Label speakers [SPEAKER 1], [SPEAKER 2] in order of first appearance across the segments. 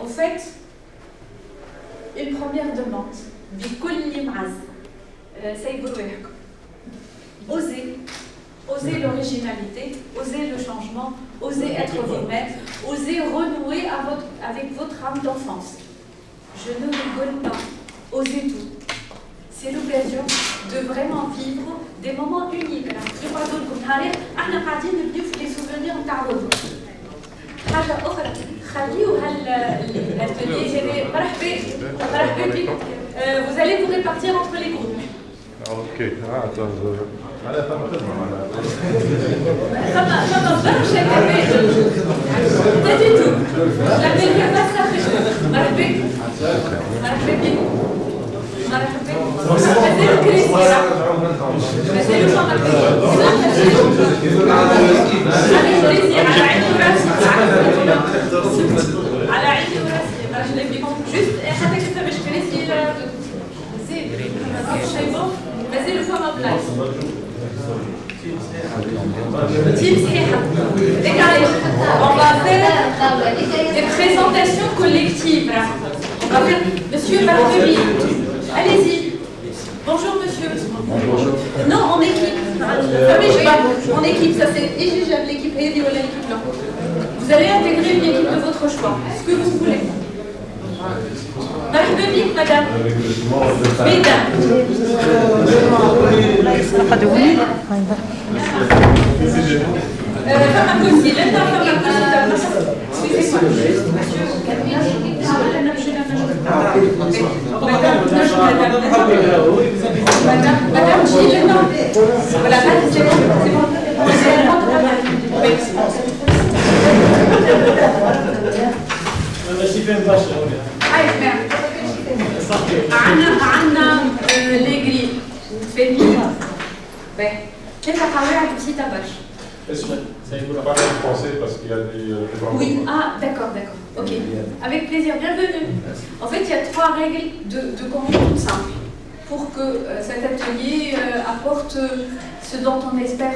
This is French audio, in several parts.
[SPEAKER 1] En fait, une première demande, osez l'originalité, osez le changement, osez être vous-même, osez renouer avec votre âme d'enfance. Je ne rigole pas, osez tout. C'est l'occasion de vraiment vivre des moments uniques. Je crois que les souvenirs vous allez vous répartir entre les groupes.
[SPEAKER 2] Ok.
[SPEAKER 1] Pas du tout. La belle pas on va faire des présentations collectives. On va faire Monsieur Bartoli. Allez-y. Bonjour monsieur.
[SPEAKER 2] Bonjour.
[SPEAKER 1] Non, en équipe. En équipe, ça c'est l'équipe Hedi ou l'équipe là. Vous allez intégrer une équipe de votre choix. Ce que vous voulez. Madame. Madame Gilles, voilà, c'est bon. les grilles. كيف قواعد بسيطة برشا.
[SPEAKER 2] Est-ce que vous pouvez parler en français parce qu'il y a des...
[SPEAKER 1] Oui, d'accord, ok. Avec plaisir, bienvenue. En fait, il y a 3 règles de conduite toutes simples pour que cet atelier apporte ce dont on espère,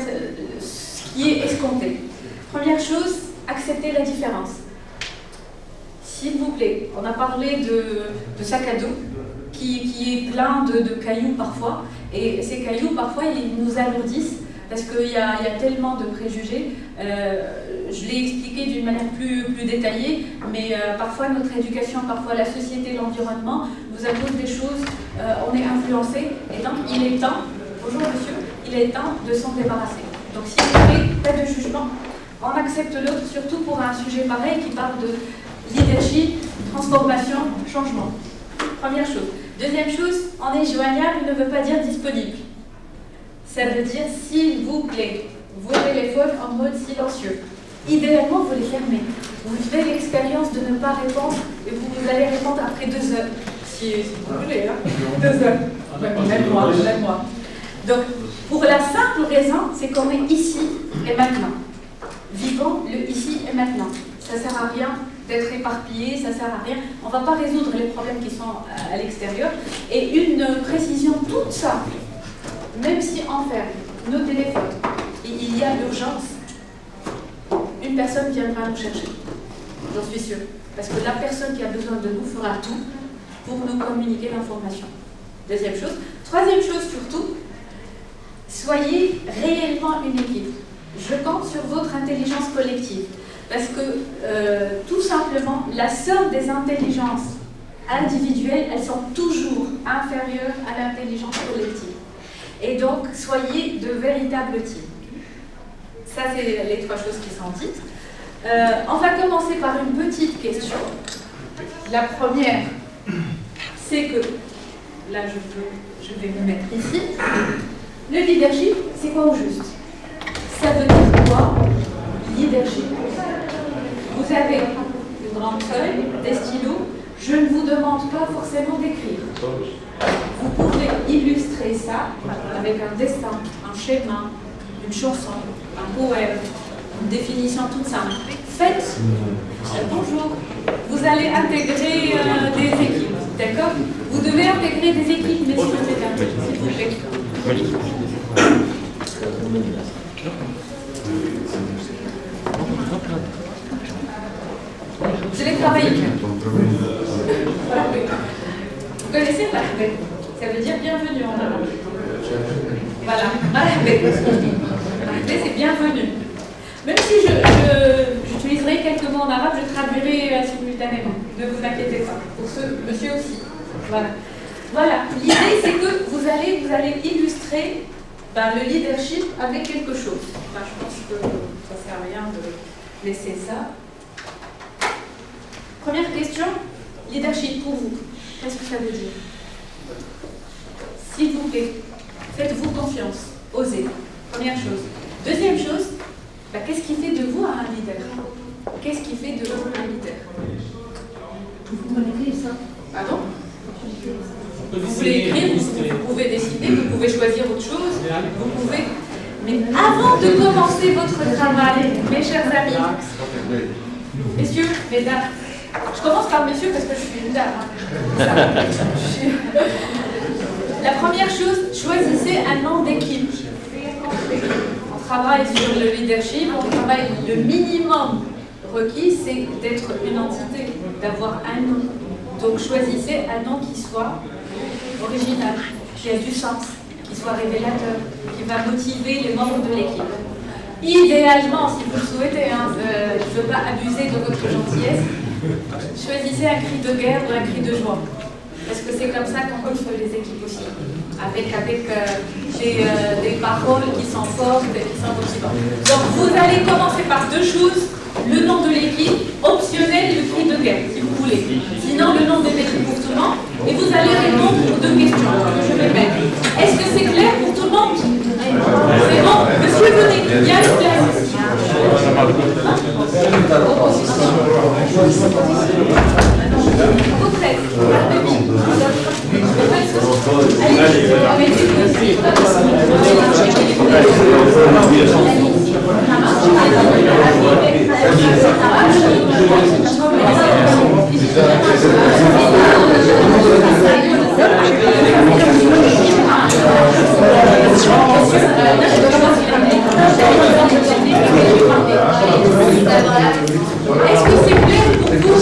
[SPEAKER 1] ce qui est escompté. Première chose, accepter la différence. S'il vous plaît, on a parlé de sac à dos qui est plein de cailloux parfois, et ces cailloux parfois ils nous alourdissent parce qu'il y a tellement de préjugés. Je l'ai expliqué d'une manière plus détaillée, mais parfois notre éducation, parfois la société, l'environnement nous impose des choses, on est influencé, et donc il est temps, bonjour monsieur, il est temps de s'en débarrasser. Donc s'il vous plaît, pas de jugement, on accepte l'autre, surtout pour un sujet pareil qui parle de leadership, transformation, changement. Première chose. Deuxième chose, on est joignable ne veut pas dire disponible. Ça veut dire, s'il vous plaît, vos téléphones en mode silencieux. Idéalement, vous les fermez. Vous faites l'expérience de ne pas répondre et vous allez répondre après 2 heures. Si vous voulez, hein. 2 heures. Même moi. Donc, pour la simple raison, c'est qu'on est ici et maintenant. Vivons le ici et maintenant. Ça ne sert à rien d'être éparpillé, ça ne sert à rien. On ne va pas résoudre les problèmes qui sont à l'extérieur. Et une précision toute simple, même si on ferme nos téléphones et il y a l'urgence, une personne viendra nous chercher. J'en suis sûre. Parce que la personne qui a besoin de nous fera tout pour nous communiquer l'information. Deuxième chose. Troisième chose surtout, soyez réellement une équipe. Je compte sur votre intelligence collective. Parce que, tout simplement, la somme des intelligences individuelles, elles sont toujours inférieures à l'intelligence collective. Et donc, soyez de véritables teams. Ça, c'est les 3 choses qui sont dites. On va commencer par une petite question. La première, c'est que, là, je vais me mettre ici. Le leadership, c'est quoi au juste? Ça veut dire quoi, leadership? Vous avez une grande feuille, des stylos. Je ne vous demande pas forcément d'écrire. Vous pouvez illustrer ça avec un dessin, un schéma, une chanson, un poème, une définition toute simple. Faites, bonjour, vous allez intégrer des équipes, d'accord? Vous devez intégrer des équipes, messieurs et mesdames, s'il vous plaît. Vous allez travailler. Vous connaissez Rahbe? Ça veut dire bienvenue en arabe. Voilà, Rahbe. Rahbe, c'est bienvenue. Même si j'utiliserai quelques mots en arabe, je traduirai simultanément. Ne vous inquiétez pas. Pour ce monsieur aussi. Voilà. Voilà. L'idée, c'est que vous allez illustrer le leadership avec quelque chose. Je pense que ça ne sert à rien de laisser ça. Première question, leadership pour vous. Qu'est-ce que ça veut dire? S'il vous plaît, faites-vous confiance. Osez. Première chose. Deuxième chose, qu'est-ce qui fait de vous un leader? Qu'est-ce qui fait de vous un leader?
[SPEAKER 3] Vous connaissez ça?
[SPEAKER 1] Pardon? Vous voulez écrire, vous pouvez décider, vous pouvez choisir autre chose, vous pouvez... Mais avant de commencer votre travail, mes chers amis, messieurs, mesdames, je commence par messieurs parce que je suis une dame. La première chose, choisissez un nom d'équipe. On travaille sur le leadership, on travaille le minimum requis, c'est d'être une entité, d'avoir un nom. Donc choisissez un nom qui soit original, qui a du sens, qui soit révélateur, qui va motiver les membres de l'équipe. Idéalement, si vous le souhaitez, je ne veux pas abuser de votre gentillesse, choisissez un cri de guerre ou un cri de joie. Parce que c'est comme ça qu'on gonfle les équipes aussi. Avec des paroles qui sont fortes et qui sont motivantes. Donc vous allez commencer par deux choses. Le nom de l'équipe, optionnel le cri de guerre, si vous voulez. Sinon, le nom de l'équipe pour tout le monde. Et vous allez répondre aux deux questions que je vais mettre. Est-ce que c'est clair pour tout le monde? C'est bon? Monsieur, venez, il y a une place. Est-ce que c'est clair pour vous?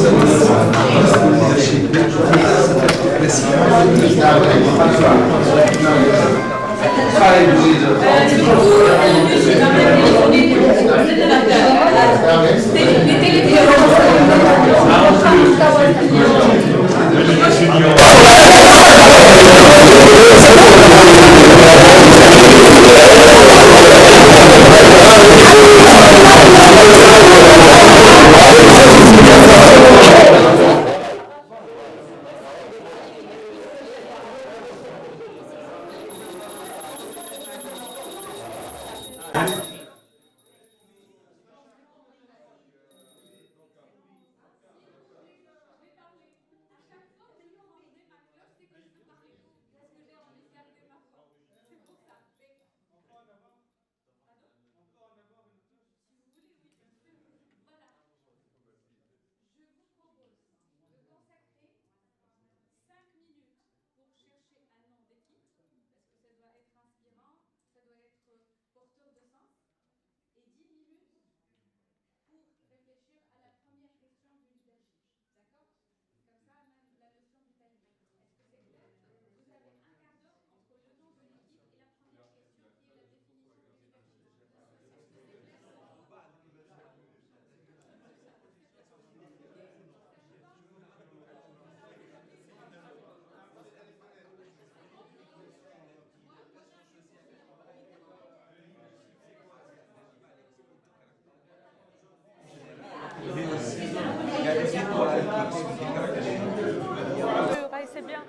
[SPEAKER 1] C'est bien,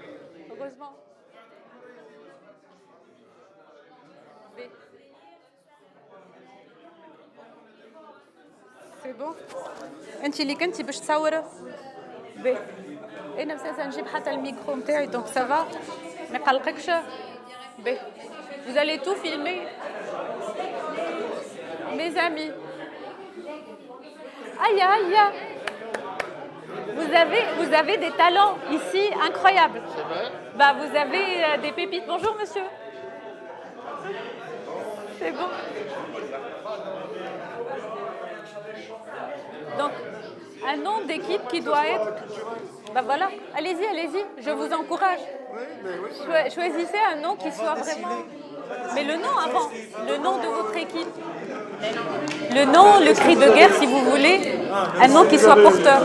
[SPEAKER 1] heureusement. C'est bon. انت اللي كنتي باش تصوري بي انا مساسا نجيب حتى الميكرو نتاعي دونك سافا ما يقلقكش بي. Vous allez tout filmer, mes amis. Aïe aïe. Vous avez des talents ici incroyables.
[SPEAKER 4] C'est vrai?
[SPEAKER 1] Vous avez des pépites. Bonjour monsieur. C'est bon. Donc, un nom
[SPEAKER 4] d'équipe qui doit être... Ben voilà, allez-y, allez-y, je vous encourage. Choisissez un nom qui soit vraiment... Mais le nom avant, le nom de votre équipe. Le nom, le cri de guerre si vous voulez, un nom qui soit porteur.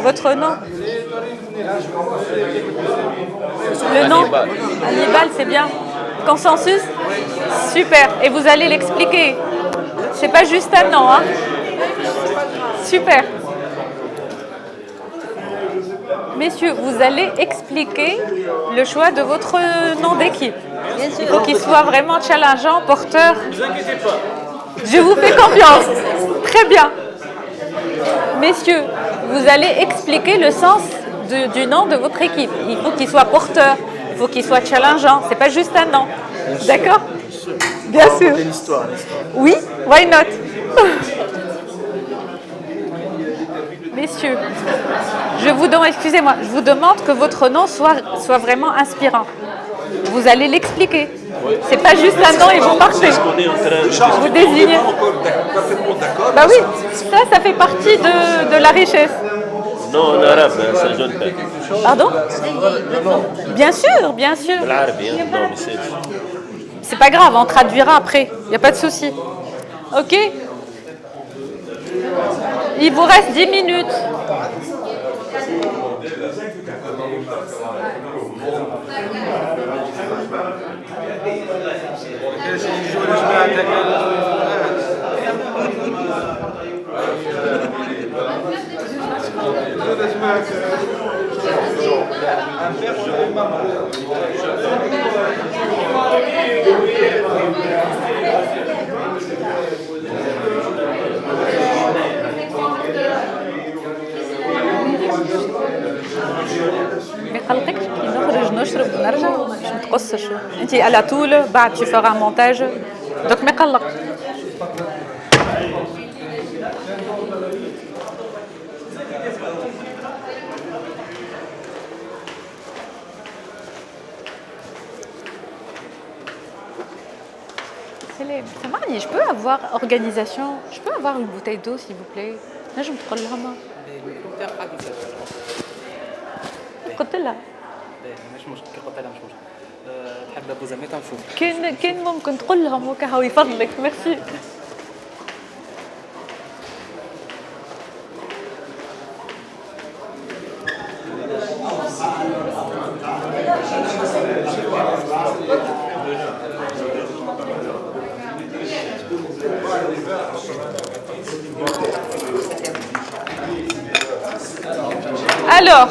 [SPEAKER 4] Votre nom? Le nom? Hannibal, c'est bien. Consensus? Super. Et vous allez l'expliquer. C'est pas juste un nom, hein? Super. Messieurs, vous allez expliquer le choix de votre nom d'équipe. Il faut qu'il soit vraiment challengeant, porteur.
[SPEAKER 5] Ne vous inquiétez pas.
[SPEAKER 4] Je vous fais confiance. Très bien. Messieurs, vous allez expliquer le sens du nom de votre équipe. Il faut qu'il soit porteur, il faut qu'il soit challengeant. C'est pas juste un nom. D'accord? Bien sûr. Oui, why not? Messieurs, je vous demande que votre nom soit vraiment inspirant. Vous allez l'expliquer. C'est pas juste un nom et vous partez. Vous désignez. Bah oui, ça fait partie de la richesse.
[SPEAKER 5] Non, en arabe, ça donne pas.
[SPEAKER 4] Pardon? Bien sûr, bien sûr.
[SPEAKER 5] Non, mais
[SPEAKER 4] c'est pas grave, on traduira après. Il n'y a pas de souci. Ok? Il vous reste 10 minutes. بقلقك كي نخرج نشرب ونرجع باش ما تقصش انت على طول بعد tu feras un montage donc ما يقلقش. سامحني, je peux avoir organisation, je peux avoir une bouteille d'eau s'il vous plaît. نجم تقول لها ما قلت لها
[SPEAKER 6] مش مشكل قلت لها مش مشكل تحب لابوزاميتا نشوف
[SPEAKER 4] كان ممكن تقول لهم وكهو يفضلك ميرسي. Alors,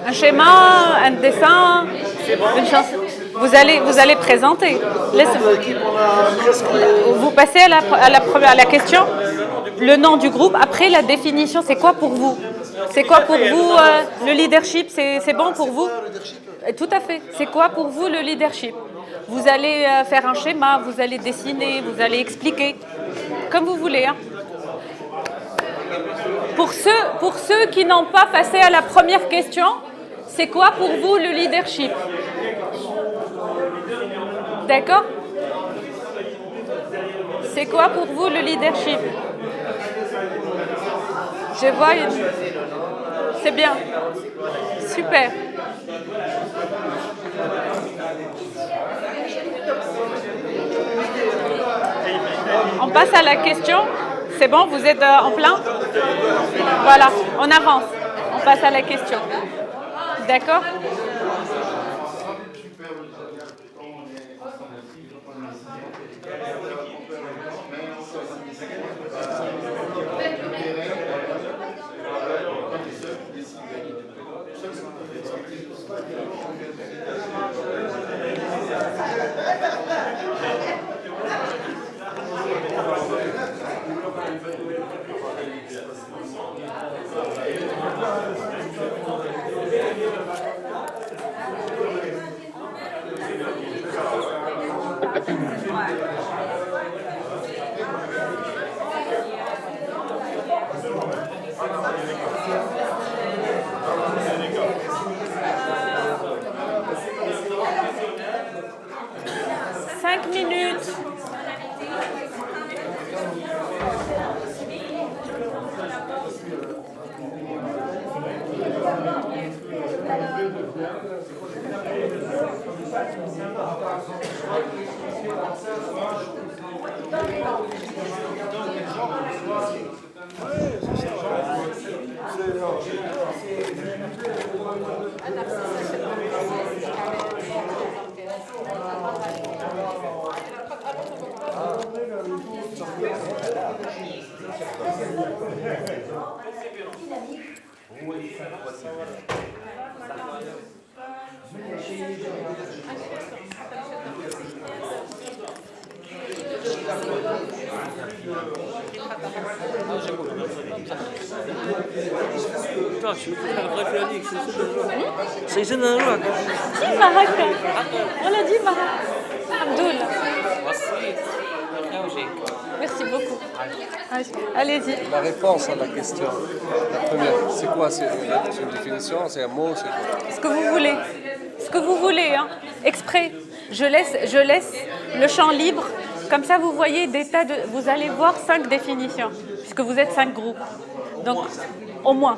[SPEAKER 4] un schéma, un dessin, une chanson. Vous allez présenter. Vous passez à la question, le nom du groupe. Après la définition, c'est quoi pour vous? C'est quoi pour vous le leadership? C'est bon pour vous? Tout à fait. C'est quoi pour vous le leadership? Vous allez faire un schéma, vous allez dessiner, vous allez expliquer, comme vous voulez. Hein. Pour ceux qui n'ont pas passé à la première question, c'est quoi pour vous le leadership? D'accord? C'est quoi pour vous le leadership? Je vois une... C'est bien. Super. On passe à la question. C'est bon, vous êtes en plein? Voilà, on avance. On passe à la question. D'accord? Cinq minutes.
[SPEAKER 6] سيسن نروح
[SPEAKER 4] Qui Maroc? On l'a dit Maroc. Abdoul.
[SPEAKER 6] وصيت نوجيك
[SPEAKER 4] Merci beaucoup. Allez-y.
[SPEAKER 7] La réponse à la question, la première, c'est quoi? C'est une définition, c'est un mot, c'est quoi?
[SPEAKER 4] Ce que vous voulez. Ce que vous voulez, hein. Exprès. Je laisse le champ libre. Comme ça, vous voyez des tas de... Vous allez voir 5 définitions, puisque vous êtes 5 groupes. Donc, au moins,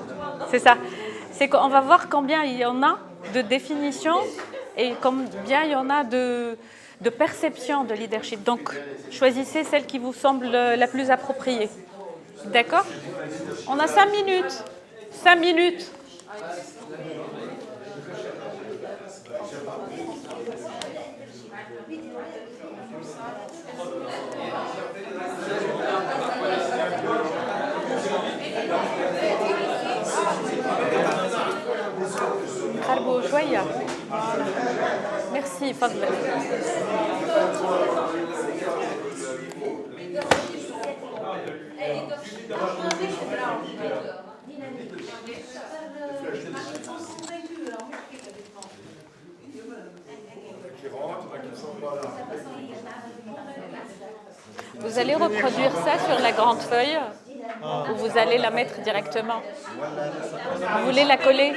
[SPEAKER 4] c'est ça. C'est qu'on va voir combien il y en a de définitions et combien il y en a de perception de leadership. Donc, choisissez celle qui vous semble la plus appropriée. D'accord? On a 5 minutes. 5 minutes. قربوا شوية. Merci, فضلك. Vous allez reproduire ça sur la grande feuille ou vous allez la mettre directement? Vous voulez la coller?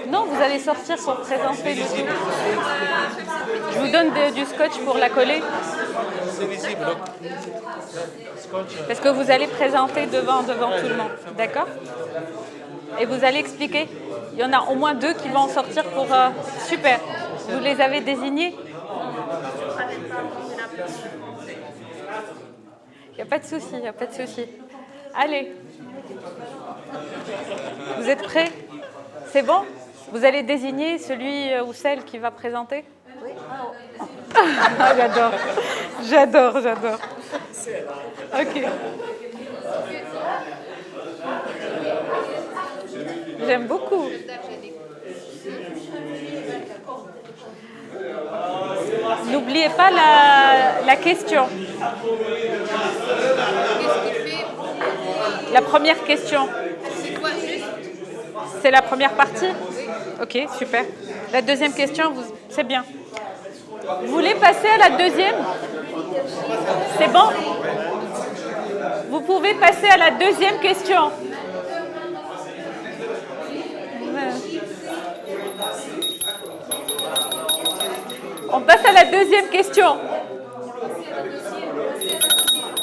[SPEAKER 4] Non, vous allez sortir pour présenter le tout. Je vous donne du scotch pour la coller. Parce que vous allez présenter devant tout le monde. D'accord? Et vous allez expliquer. Il y en a au moins 2 qui vont sortir pour... super. Vous les avez désignés? Il n'y a pas de souci, il n'y a pas de souci. Allez. Vous êtes prêts? C'est bon? Vous allez désigner celui ou celle qui va présenter? Oui. Ah, j'adore. J'adore, j'adore. Ok. J'aime beaucoup. N'oubliez pas la question. La première question.
[SPEAKER 1] C'est quoi juste?
[SPEAKER 4] C'est la première partie? Ok, super. La deuxième question, c'est bien. Vous voulez passer à la deuxième? C'est bon? Vous pouvez passer à la deuxième question. On passe à la deuxième question.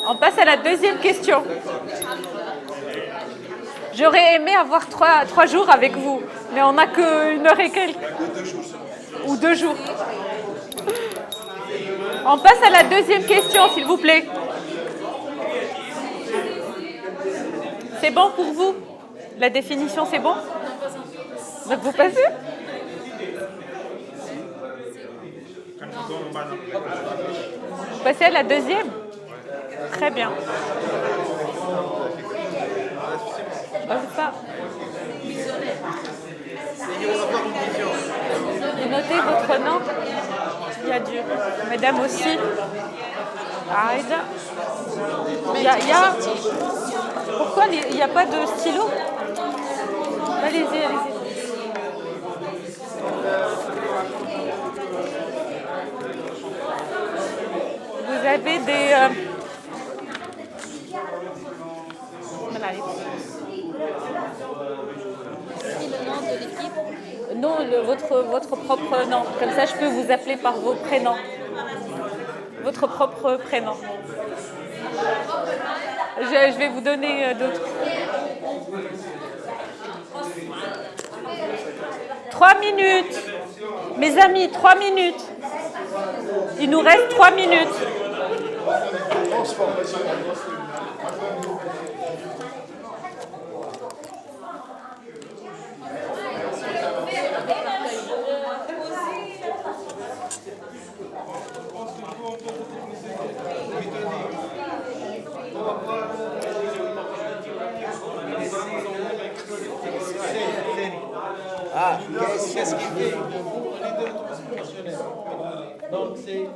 [SPEAKER 4] On passe à la deuxième question. J'aurais aimé avoir 3 jours avec vous, mais on n'a que 1 heure et quelques. Ou 2 jours. On passe à la deuxième question, s'il vous plaît. C'est bon pour vous? La définition, c'est bon? Donc vous passez? Vous passez à la deuxième? Très bien. Vous notez votre nom? Il y a du... Mesdames aussi. Aïda. Pourquoi il n'y a pas de stylo? Allez-y, allez-y. Vous avez des...
[SPEAKER 8] Le nom de l'équipe?
[SPEAKER 4] Non, votre propre nom. Comme ça, je peux vous appeler par vos prénoms. Votre propre prénom. Je vais vous donner d'autres. 3 minutes. Mes amis, 3 minutes. Il nous reste 3 minutes.
[SPEAKER 9] Ah, qu'est-ce qu'il fait? Donc c'est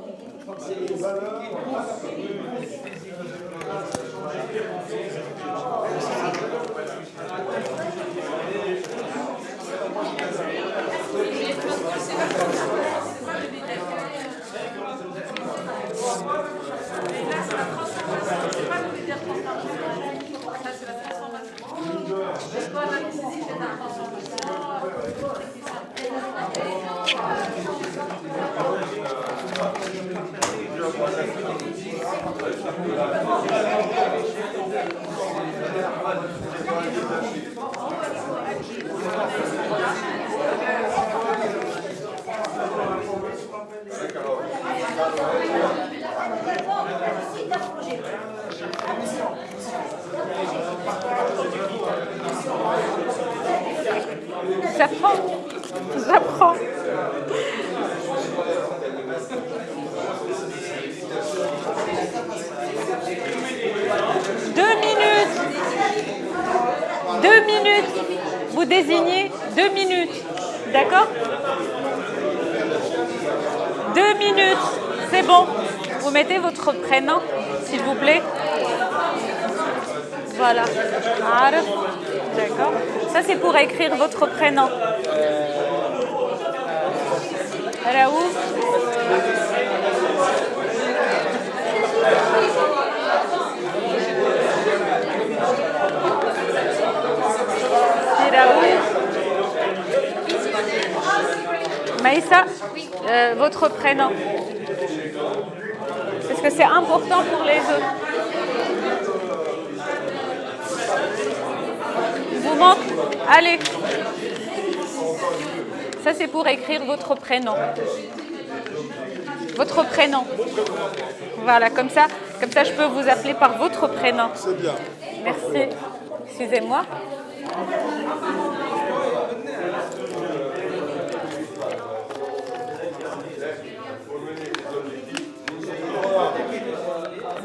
[SPEAKER 4] Ça prend. Ça prend. Deux minutes. Vous désignez 2 minutes. D'accord? 2 minutes. C'est bon. Vous mettez votre prénom, s'il vous plaît. Voilà. D'accord. Ça, c'est pour écrire votre prénom. Raouf. Maïssa, votre prénom. Parce que c'est important pour les autres. Il vous manque? Allez. Ça, c'est pour écrire votre prénom. Votre prénom. Voilà, comme ça, je peux vous appeler par votre prénom.
[SPEAKER 9] C'est bien.
[SPEAKER 4] Merci. Excusez-moi.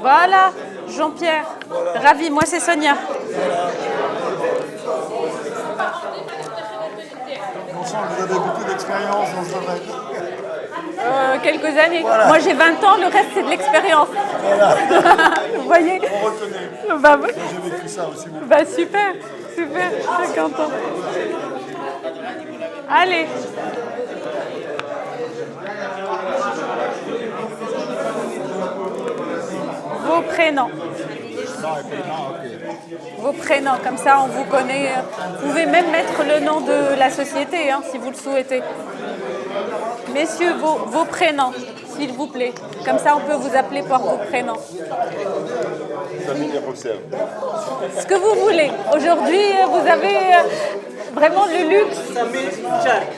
[SPEAKER 4] Voilà, Jean-Pierre. Ravi, moi c'est Sonia.
[SPEAKER 9] On sent que vous avez beaucoup d'expérience dans ce domaine.
[SPEAKER 4] Quelques années.
[SPEAKER 9] Voilà.
[SPEAKER 4] Moi j'ai 20 ans, le reste c'est de l'expérience.
[SPEAKER 9] Voilà.
[SPEAKER 4] Vous voyez?
[SPEAKER 9] On reconnaît.
[SPEAKER 4] Bah, oui.
[SPEAKER 9] J'ai vécu ça aussi.
[SPEAKER 4] Bah super, super, je suis contente. Allez. Vos prénoms. Vos prénoms, comme ça on vous connaît. Vous pouvez même mettre le nom de la société, hein, si vous le souhaitez. Messieurs, vos prénoms, s'il vous plaît. Comme ça on peut vous appeler par vos prénoms. Ce que vous voulez. Aujourd'hui, vous avez vraiment le luxe. Jacques.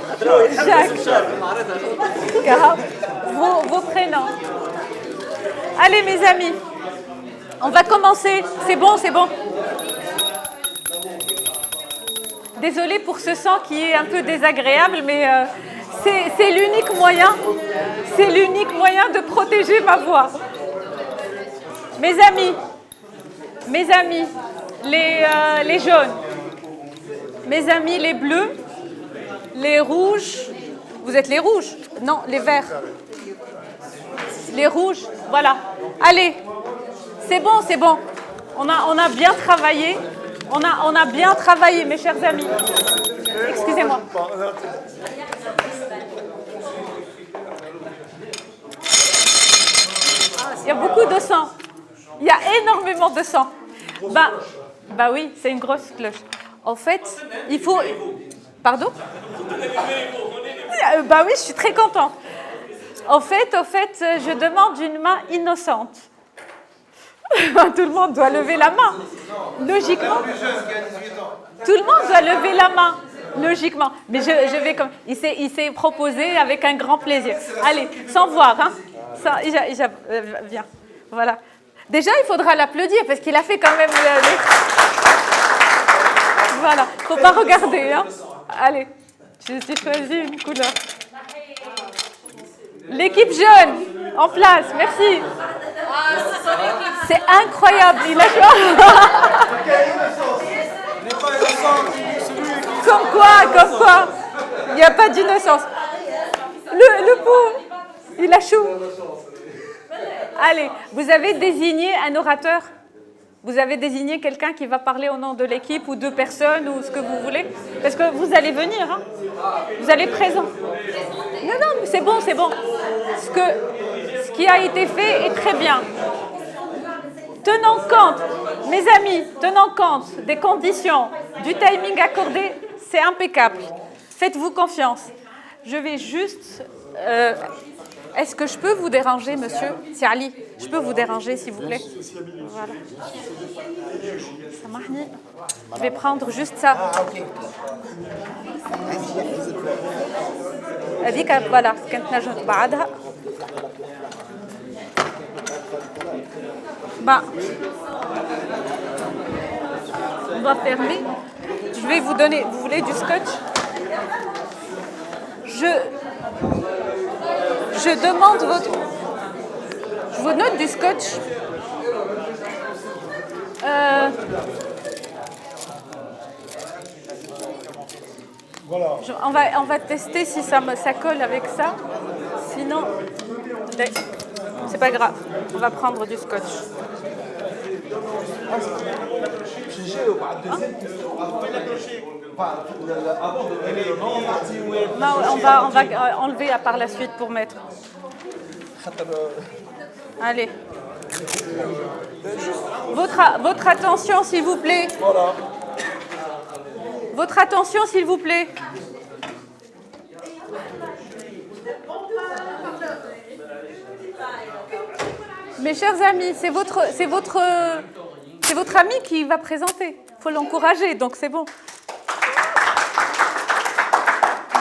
[SPEAKER 4] Vos prénoms. Allez mes amis, on va commencer. C'est bon, c'est bon. Désolée pour ce son qui est un peu désagréable, mais c'est l'unique moyen. C'est l'unique moyen de protéger ma voix. Mes amis, les jaunes, mes amis les bleus, les rouges. Vous êtes les rouges? Non, les verts. Les rouges, voilà. Allez, c'est bon, c'est bon. On a bien travaillé. On a bien travaillé, mes chers amis. Excusez-moi. Il y a beaucoup de sang. Il y a énormément de sang. Bah oui, c'est une grosse cloche. En fait, il faut... Pardon? Bah oui, je suis très contente. Au fait, je demande une main innocente. Tout le monde doit lever la main. Logiquement. Tout le monde doit lever la main. Logiquement. Mais je vais comme... Il s'est proposé avec un grand plaisir. Allez, sans voir. Hein. Viens. Voilà. Déjà, il faudra l'applaudir parce qu'il a fait quand même... Voilà. Il ne faut pas regarder. Hein. Allez. J'ai choisi une couleur. L'équipe jeune, en place, merci. C'est incroyable, il a joué. Comme quoi, il n'y a pas d'innocence. Le pauvre, il a chaud. Allez, vous avez désigné un orateur? Vous avez désigné quelqu'un qui va parler au nom de l'équipe ou 2 personnes ou ce que vous voulez? Parce que vous allez venir, hein? Vous allez présent. Non, c'est bon. Ce qui a été fait est très bien. Tenant compte, mes amis, tenant compte des conditions, du timing accordé, c'est impeccable. Faites-vous confiance. Je vais juste... Est-ce que je peux vous déranger, monsieur? C'est Ali. Je peux vous déranger, s'il vous plaît? Voilà. Samahni. Je vais prendre juste ça. هذيك voilà, كنت نجم بعدها. On va fermer. Je vais vous donner... Vous voulez du scotch? Je demande votre... Je vous note du scotch.
[SPEAKER 9] Voilà.
[SPEAKER 4] On va tester si ça colle avec ça. Sinon, c'est pas grave. On va prendre du scotch. Non, on va enlever par la suite pour mettre. Allez. Votre attention, s'il vous plaît.
[SPEAKER 9] Voilà.
[SPEAKER 4] Votre attention, s'il vous plaît. Mes chers amis, c'est votre ami qui va présenter. Il faut l'encourager, donc c'est bon.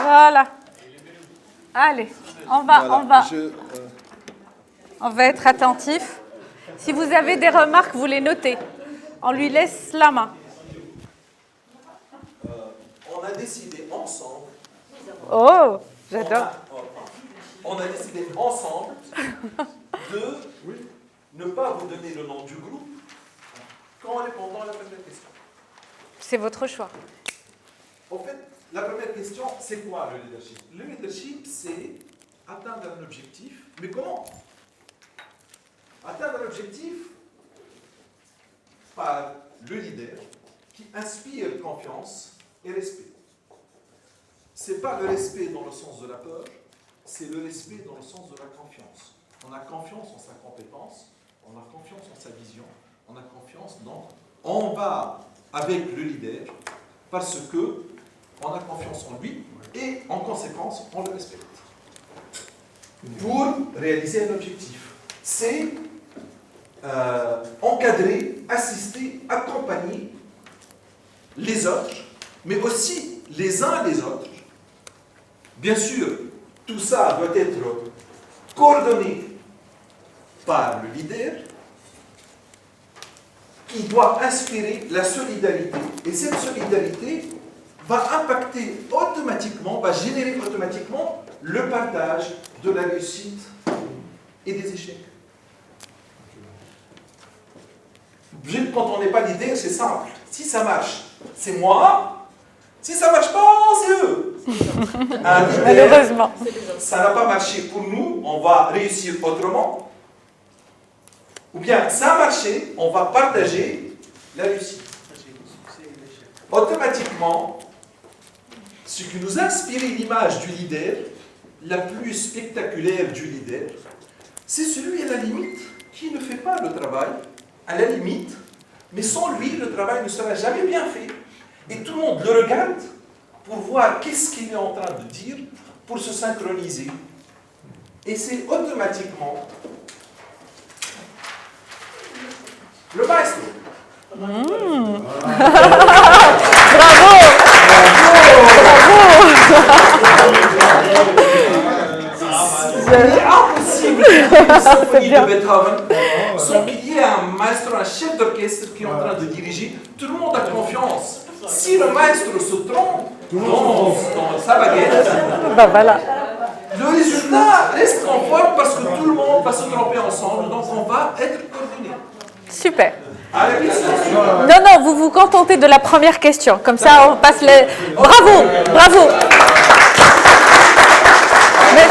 [SPEAKER 4] Voilà. Allez, on va être attentif. Si vous avez des remarques, vous les notez. On lui laisse la main.
[SPEAKER 10] On a décidé ensemble.
[SPEAKER 4] Oh, j'adore.
[SPEAKER 10] On a décidé ensemble de ne pas vous donner le nom du groupe quand répondant à la première question.
[SPEAKER 4] C'est votre choix.
[SPEAKER 10] En fait, la première question, c'est quoi le leadership? Le leadership, c'est atteindre un objectif. Mais comment? Atteindre un objectif par le leader qui inspire confiance et respect. Ce n'est pas le respect dans le sens de la peur, c'est le respect dans le sens de la confiance. On a confiance en sa compétence, on a confiance en sa vision, on a confiance, donc on va avec le leader parce que on a confiance en lui et en conséquence on le respecte. Pour réaliser un objectif, c'est encadrer, assister, accompagner les autres, mais aussi les uns les autres. Bien sûr, tout ça doit être coordonné par le leader qui doit inspirer la solidarité. Et cette solidarité va impacter automatiquement, va générer automatiquement le partage de la réussite et des échecs. Quand on n'est pas leader, c'est simple. Si ça marche, c'est moi. Si ça ne marche pas, c'est eux. Un leader,
[SPEAKER 4] Malheureusement.
[SPEAKER 10] ça n'a pas marché pour nous, on va réussir autrement. Ou bien ça a marché, on va partager la réussite. Automatiquement, ce qui nous a inspiré l'image du leader, la plus spectaculaire du leader, c'est celui à la limite qui ne fait pas le travail, à la limite, mais sans lui, le travail ne sera jamais bien fait. Et tout le monde le regarde pour voir qu'est-ce qu'il est en train de dire, pour se synchroniser. Et c'est automatiquement le maestro.
[SPEAKER 4] Bravo.
[SPEAKER 10] Il est impossible qu'une symphonie de Beethoven sans qu'il y ait un maestro, un chef d'orchestre qui est en train de diriger. Tout le monde a confiance. Si le maestro se trompe dans sa baguette,
[SPEAKER 4] Bah voilà.
[SPEAKER 10] le résultat reste conforme parce que tout le monde va se tromper ensemble, donc on va être coordonnés.
[SPEAKER 4] Super.
[SPEAKER 10] À la question.
[SPEAKER 4] Non, vous vous contentez de la première question. Comme ça, on passe les... Bravo, bravo. Mais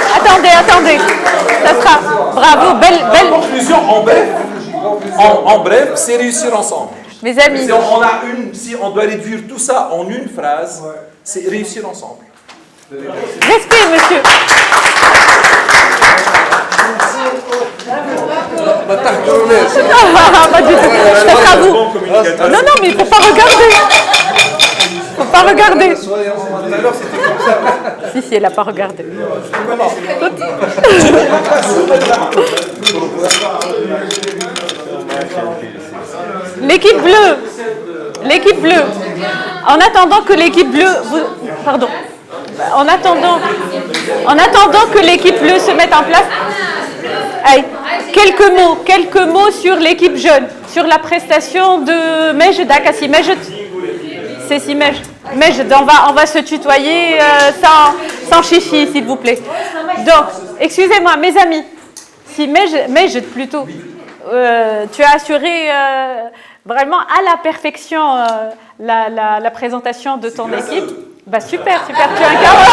[SPEAKER 4] attendez. Ça sera... Bravo, belle...
[SPEAKER 10] En conclusion, en bref, c'est réussir ensemble.
[SPEAKER 4] Mes amis.
[SPEAKER 10] Si on doit réduire tout ça en une phrase, c'est réussir ensemble.
[SPEAKER 4] Respect, monsieur. Pas du tout. Ça sera vous. Non, mais il ne faut pas regarder. Il ne faut pas regarder. Si, elle n'a pas regardé. L'équipe bleue. En attendant que l'équipe bleue... Pardon. En attendant que l'équipe bleue se mette en place... Allez, quelques mots sur l'équipe jeune, sur la prestation de Majd Akassi. Majd, c'est si Majd. Majd, on va se tutoyer sans chichi, s'il vous plaît. Donc, excusez-moi, mes amis, si Majd plutôt, tu as assuré vraiment à la perfection la présentation de ton équipe. Bah super, tu incarnes.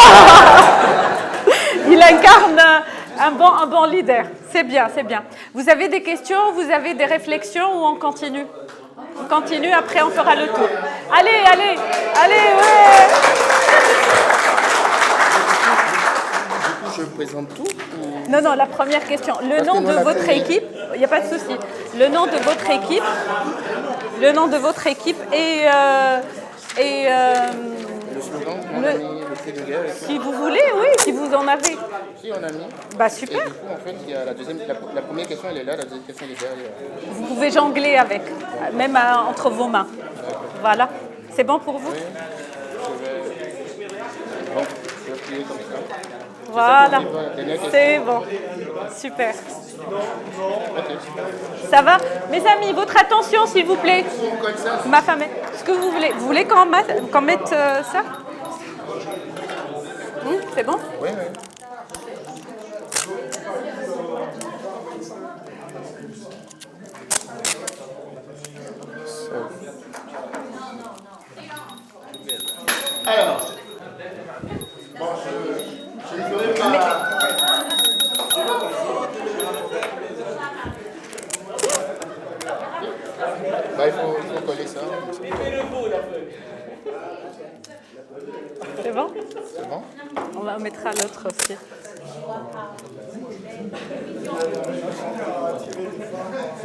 [SPEAKER 4] Il incarne un bon leader. C'est bien. Vous avez des questions, vous avez des réflexions ou on continue? On continue, après on fera le tour. Allez, ouais.
[SPEAKER 11] Je présente tout ou...
[SPEAKER 4] Non, la première question. Le nom de votre équipe, il n'y a pas de souci. Le nom de votre équipe et
[SPEAKER 11] le slogan, on a mis le cri de guerre.
[SPEAKER 4] Si vous voulez, oui, si vous en avez.
[SPEAKER 11] Si, on a mis.
[SPEAKER 4] Bah super.
[SPEAKER 11] Et du coup, en fait, il y a la première question, elle est là, la deuxième question, elle est derrière.
[SPEAKER 4] Vous pouvez jongler avec, même entre vos mains. Voilà. C'est bon pour vous?
[SPEAKER 11] Oui. Je vais appuyer comme ça.
[SPEAKER 4] Voilà. C'est bon. Super. Ça va? Mes amis, votre attention, s'il vous plaît. Ma femme, ce que vous voulez. Vous voulez qu'on mette ça? C'est bon?
[SPEAKER 11] Oui.
[SPEAKER 12] Alors, bon, je ne ferai pas...
[SPEAKER 11] Il faut coller ça.
[SPEAKER 4] C'est bon?
[SPEAKER 11] C'est bon?
[SPEAKER 4] On mettra l'autre aussi.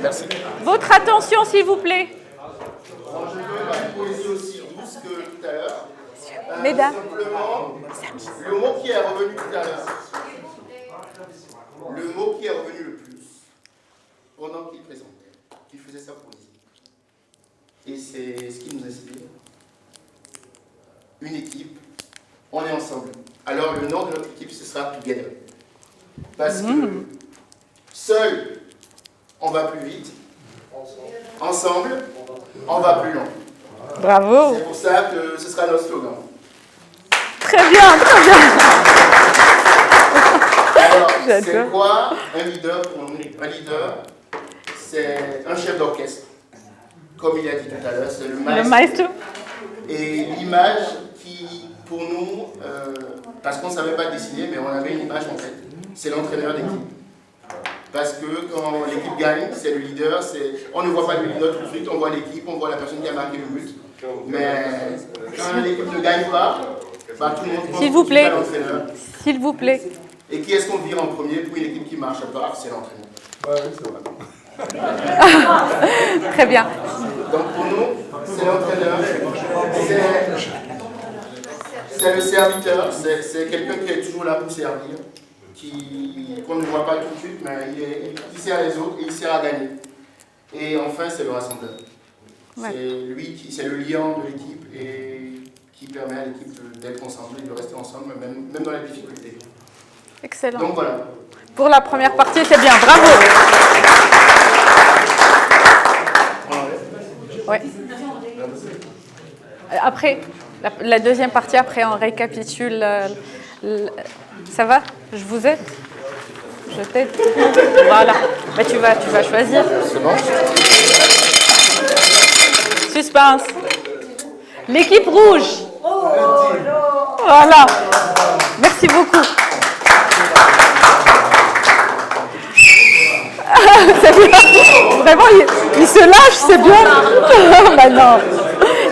[SPEAKER 11] Merci.
[SPEAKER 12] Votre attention, s'il vous plaît.
[SPEAKER 11] Alors, je veux une poésie aussi douce que tout à l'heure.
[SPEAKER 12] Mesdames.
[SPEAKER 11] Simplement, le mot qui est revenu tout à l'heure. Le mot qui est revenu le plus pendant qu'il présentait, qu'il faisait sa poésie. Et c'est ce qui nous inspire. Une équipe, on est ensemble. Alors le nom de notre équipe, ce sera Together. Parce que seul, on va plus vite. Ensemble, on va plus loin.
[SPEAKER 4] Bravo.
[SPEAKER 11] C'est pour ça que ce sera notre slogan.
[SPEAKER 4] Très bien, très bien.
[SPEAKER 11] Alors, c'est
[SPEAKER 4] J'adore.
[SPEAKER 11] quoi un leader pour nous? Un leader, c'est un chef d'orchestre. Comme il a dit tout à l'heure, c'est le maestro.
[SPEAKER 4] Le maestro.
[SPEAKER 11] Et l'image qui, pour nous, parce qu'on ne savait pas dessiner, mais on avait une image en tête, c'est l'entraîneur d'équipe. Parce que quand l'équipe gagne, c'est le leader, on ne voit pas le leader tout de suite, on voit l'équipe, on voit la personne qui a marqué le but. Mais quand l'équipe ne gagne pas, bah, tout le monde pense
[SPEAKER 4] S'il vous plaît.
[SPEAKER 11] à l'entraîneur.
[SPEAKER 4] S'il vous plaît.
[SPEAKER 11] Et qui est-ce qu'on vire en premier pour une équipe qui ne marche pas? C'est l'entraîneur.
[SPEAKER 2] Oui, c'est vrai.
[SPEAKER 4] Très bien.
[SPEAKER 11] Donc pour nous, c'est l'entraîneur, c'est le serviteur, c'est quelqu'un qui est toujours là pour servir, qu'on ne voit pas tout de suite, mais il sert les autres et il sert à gagner. Et enfin, c'est le rassembleur.
[SPEAKER 4] Ouais.
[SPEAKER 11] C'est le liant de l'équipe et qui permet à l'équipe d'être ensemble et de rester ensemble, même dans les difficultés.
[SPEAKER 4] Excellent.
[SPEAKER 11] Donc voilà.
[SPEAKER 4] Pour la première partie, c'est bien. Bravo. Oui. Après, la deuxième partie, après, on récapitule. Ça va? Je vous aide? Je t'aide? Voilà. Bah, tu vas choisir.
[SPEAKER 11] C'est bon?
[SPEAKER 4] Suspense. L'équipe rouge. Voilà. Merci beaucoup. C'est bien. Vraiment, il se lâche, c'est bien. Bah non.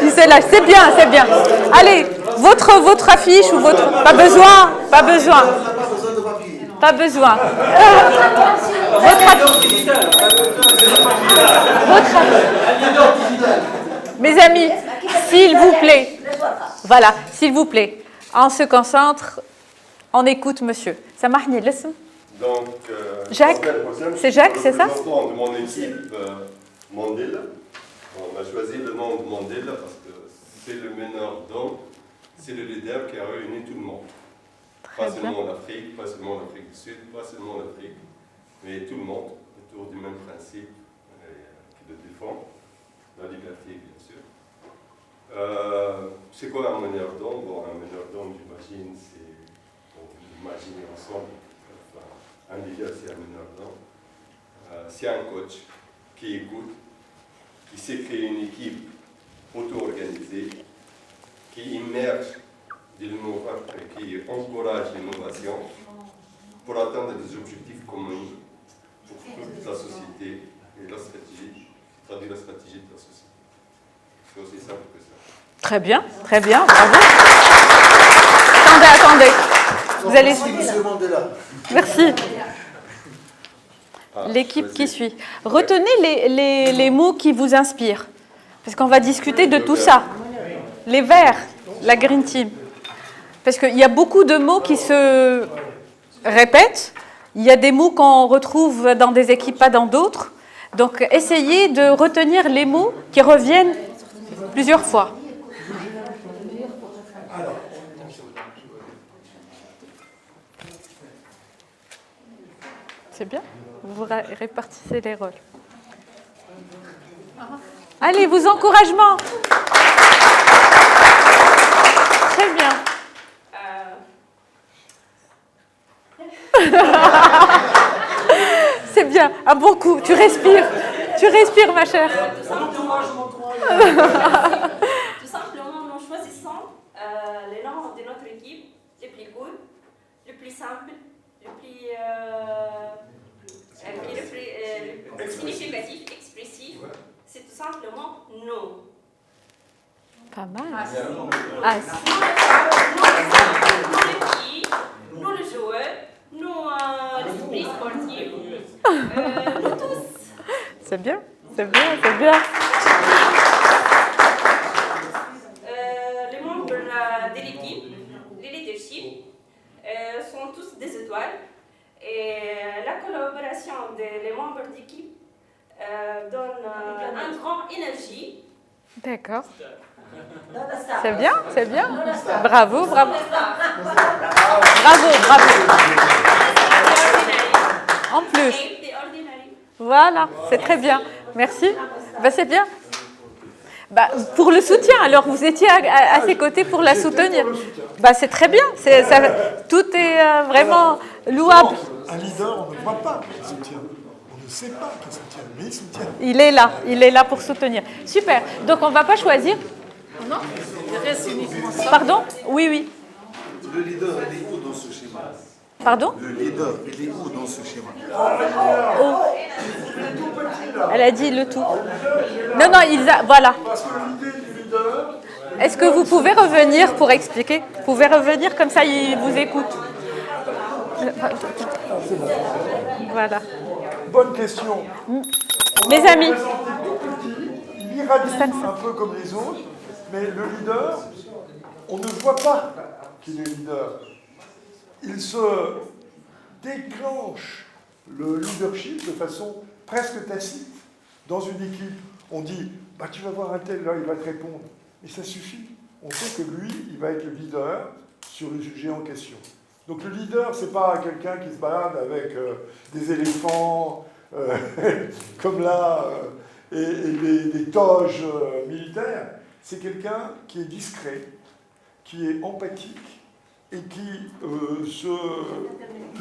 [SPEAKER 4] Il se lâche, c'est bien, c'est bien. Allez, votre affiche ou votre... Pas besoin, pas besoin. Pas besoin. Mes amis, s'il vous plaît. Voilà, s'il vous plaît. On se concentre, on écoute monsieur. Ça marche, laisse.
[SPEAKER 12] Donc,
[SPEAKER 4] Jacques, c'est Jacques, c'est ça?
[SPEAKER 12] de mon équipe Mandela. On a choisi le nom de Mandela parce que c'est le meneur d'hommes, c'est le leader qui a réuni tout le monde. Pas seulement l'Afrique, pas seulement l'Afrique du Sud, pas seulement l'Afrique, mais tout le monde autour du même principe qui le défend, la liberté bien sûr. C'est quoi un meneur d'hommes? Bon, un meneur d'hommes, j'imagine, c'est, on imagine ensemble. Un leader, c'est un meneur d'hommes. C'est un coach qui écoute, qui sait créer une équipe auto-organisée, qui immerge de l'innovation, qui encourage l'innovation pour atteindre des objectifs communs pour toute la société et la stratégie, traduire la stratégie de la société. C'est aussi simple que ça.
[SPEAKER 4] Très bien, bravo. Attendez. Vous allez... Merci. L'équipe qui suit. Retenez les mots qui vous inspirent, parce qu'on va discuter de tout ça. Les verts, la Green Team. Parce qu'il y a beaucoup de mots qui se répètent. Il y a des mots qu'on retrouve dans des équipes, pas dans d'autres. Donc, essayez de retenir les mots qui reviennent plusieurs fois. C'est bien. Vous répartissez les rôles. Allez, vos encouragements. Très bien. C'est bien. Un bon coup. Tu respires. Tu respires, ma chère.
[SPEAKER 13] Tout simplement, nous choisissons les noms de notre équipe les plus cool, les plus simples, les plus significatifs, expressifs. C'est tout simplement nous.
[SPEAKER 4] Pas mal.
[SPEAKER 13] Nous les joueurs, nous l'esprit sportif, nous tous.
[SPEAKER 4] C'est bien.
[SPEAKER 13] Les membres de l'équipe, les leadership, sont tous des étoiles. Et la collaboration des membres d'équipe donne une grande énergie.
[SPEAKER 4] D'accord. C'est bien. Bravo. En plus. Voilà, c'est très bien. Merci. Ben, c'est bien. Bah, pour le soutien, alors vous étiez à ses côtés pour la soutenir. Bah, c'est très bien, tout est vraiment louable.
[SPEAKER 9] Un leader, on ne voit pas qu'il soutient. On ne sait pas qu'il soutient, mais il soutient.
[SPEAKER 4] Il est là pour soutenir. Super, donc on ne va pas choisir.
[SPEAKER 1] Non, il reste uniquement ça.
[SPEAKER 4] Pardon? Oui.
[SPEAKER 14] Le leader, il est où dans ce schéma?
[SPEAKER 4] Pardon?
[SPEAKER 14] Le leader, il est où dans ce schéma?
[SPEAKER 4] Elle a dit le tout. Non, voilà.
[SPEAKER 9] Parce que l'idée du leader...
[SPEAKER 4] Est-ce que vous pouvez revenir pour expliquer? Vous pouvez revenir, comme ça il vous écoute. Voilà.
[SPEAKER 9] Bonne question.
[SPEAKER 4] Mes amis.
[SPEAKER 9] Il irradie un peu comme les autres, mais le leader, on ne voit pas qu'il est leader. Il se déclenche le leadership de façon presque tacite. Dans une équipe, on dit bah, tu vas voir un tel, là, il va te répondre. Mais ça suffit. On sait que lui, il va être le leader sur le sujet en question. Donc le leader, ce n'est pas quelqu'un qui se balade avec des éléphants comme là et des toges militaires. C'est quelqu'un qui est discret, qui est empathique et qui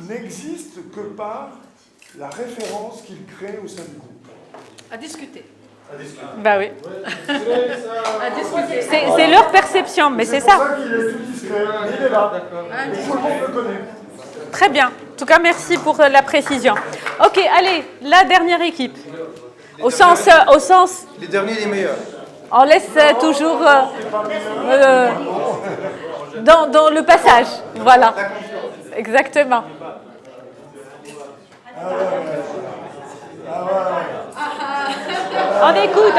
[SPEAKER 9] n'existe que par la référence qu'il crée au sein du groupe.
[SPEAKER 1] À discuter.
[SPEAKER 4] Bah oui. C'est leur perception, mais c'est ça.
[SPEAKER 9] C'est pour ça qu'il est tout discret, mais il est là. Tout le monde le connaît.
[SPEAKER 4] Très bien. En tout cas, merci pour la précision. Ok, allez, la dernière équipe. Au sens.
[SPEAKER 14] Les derniers, les meilleurs.
[SPEAKER 4] On laisse toujours dans le passage. Voilà. Exactement. On écoute.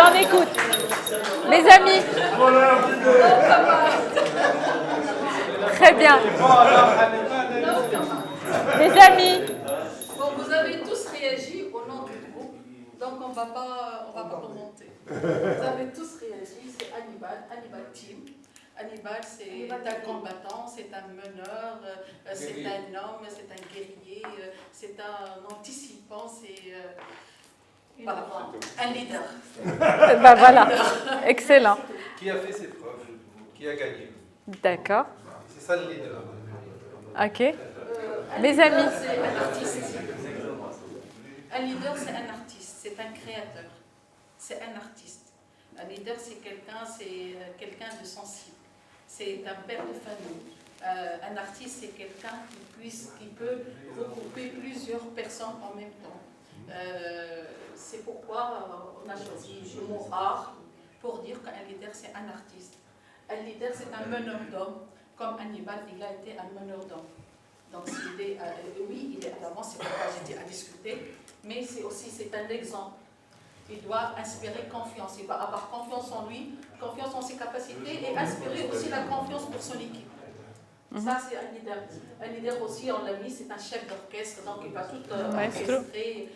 [SPEAKER 4] Mes amis. Très bien. Mes amis.
[SPEAKER 1] Bon, vous avez tous réagi au nom du groupe, donc on va pas remonter. Vous avez tous réagi, c'est Hannibal Team. Hannibal, c'est un combattant, c'est un meneur, c'est un homme, c'est un guerrier, c'est un anticipant, c'est voilà, un leader.
[SPEAKER 4] Bah voilà, excellent.
[SPEAKER 14] Qui a fait ses preuves? Qui a gagné?
[SPEAKER 4] D'accord.
[SPEAKER 14] C'est ça le leader.
[SPEAKER 4] Ok. Mes amis.
[SPEAKER 1] C'est un artiste. Un leader, c'est un artiste, c'est un créateur, c'est un artiste. Un leader, c'est quelqu'un de sensible, c'est un père de famille. Un artiste, c'est quelqu'un qui peut regrouper plusieurs personnes en même temps. C'est pourquoi on a choisi le mot art pour dire qu'un leader, c'est un artiste. Un leader, c'est un meneur d'hommes, comme Hannibal, il a été un meneur d'hommes. Donc, oui, il est à l'avance, c'est pourquoi j'ai dit à discuter, mais c'est un exemple. Il doit inspirer confiance, il doit avoir confiance en lui, confiance en ses capacités et inspirer aussi la confiance pour son équipe. Ça, c'est un leader. Un leader aussi, on l'a mis, c'est un chef d'orchestre, donc il va tout orchestrer.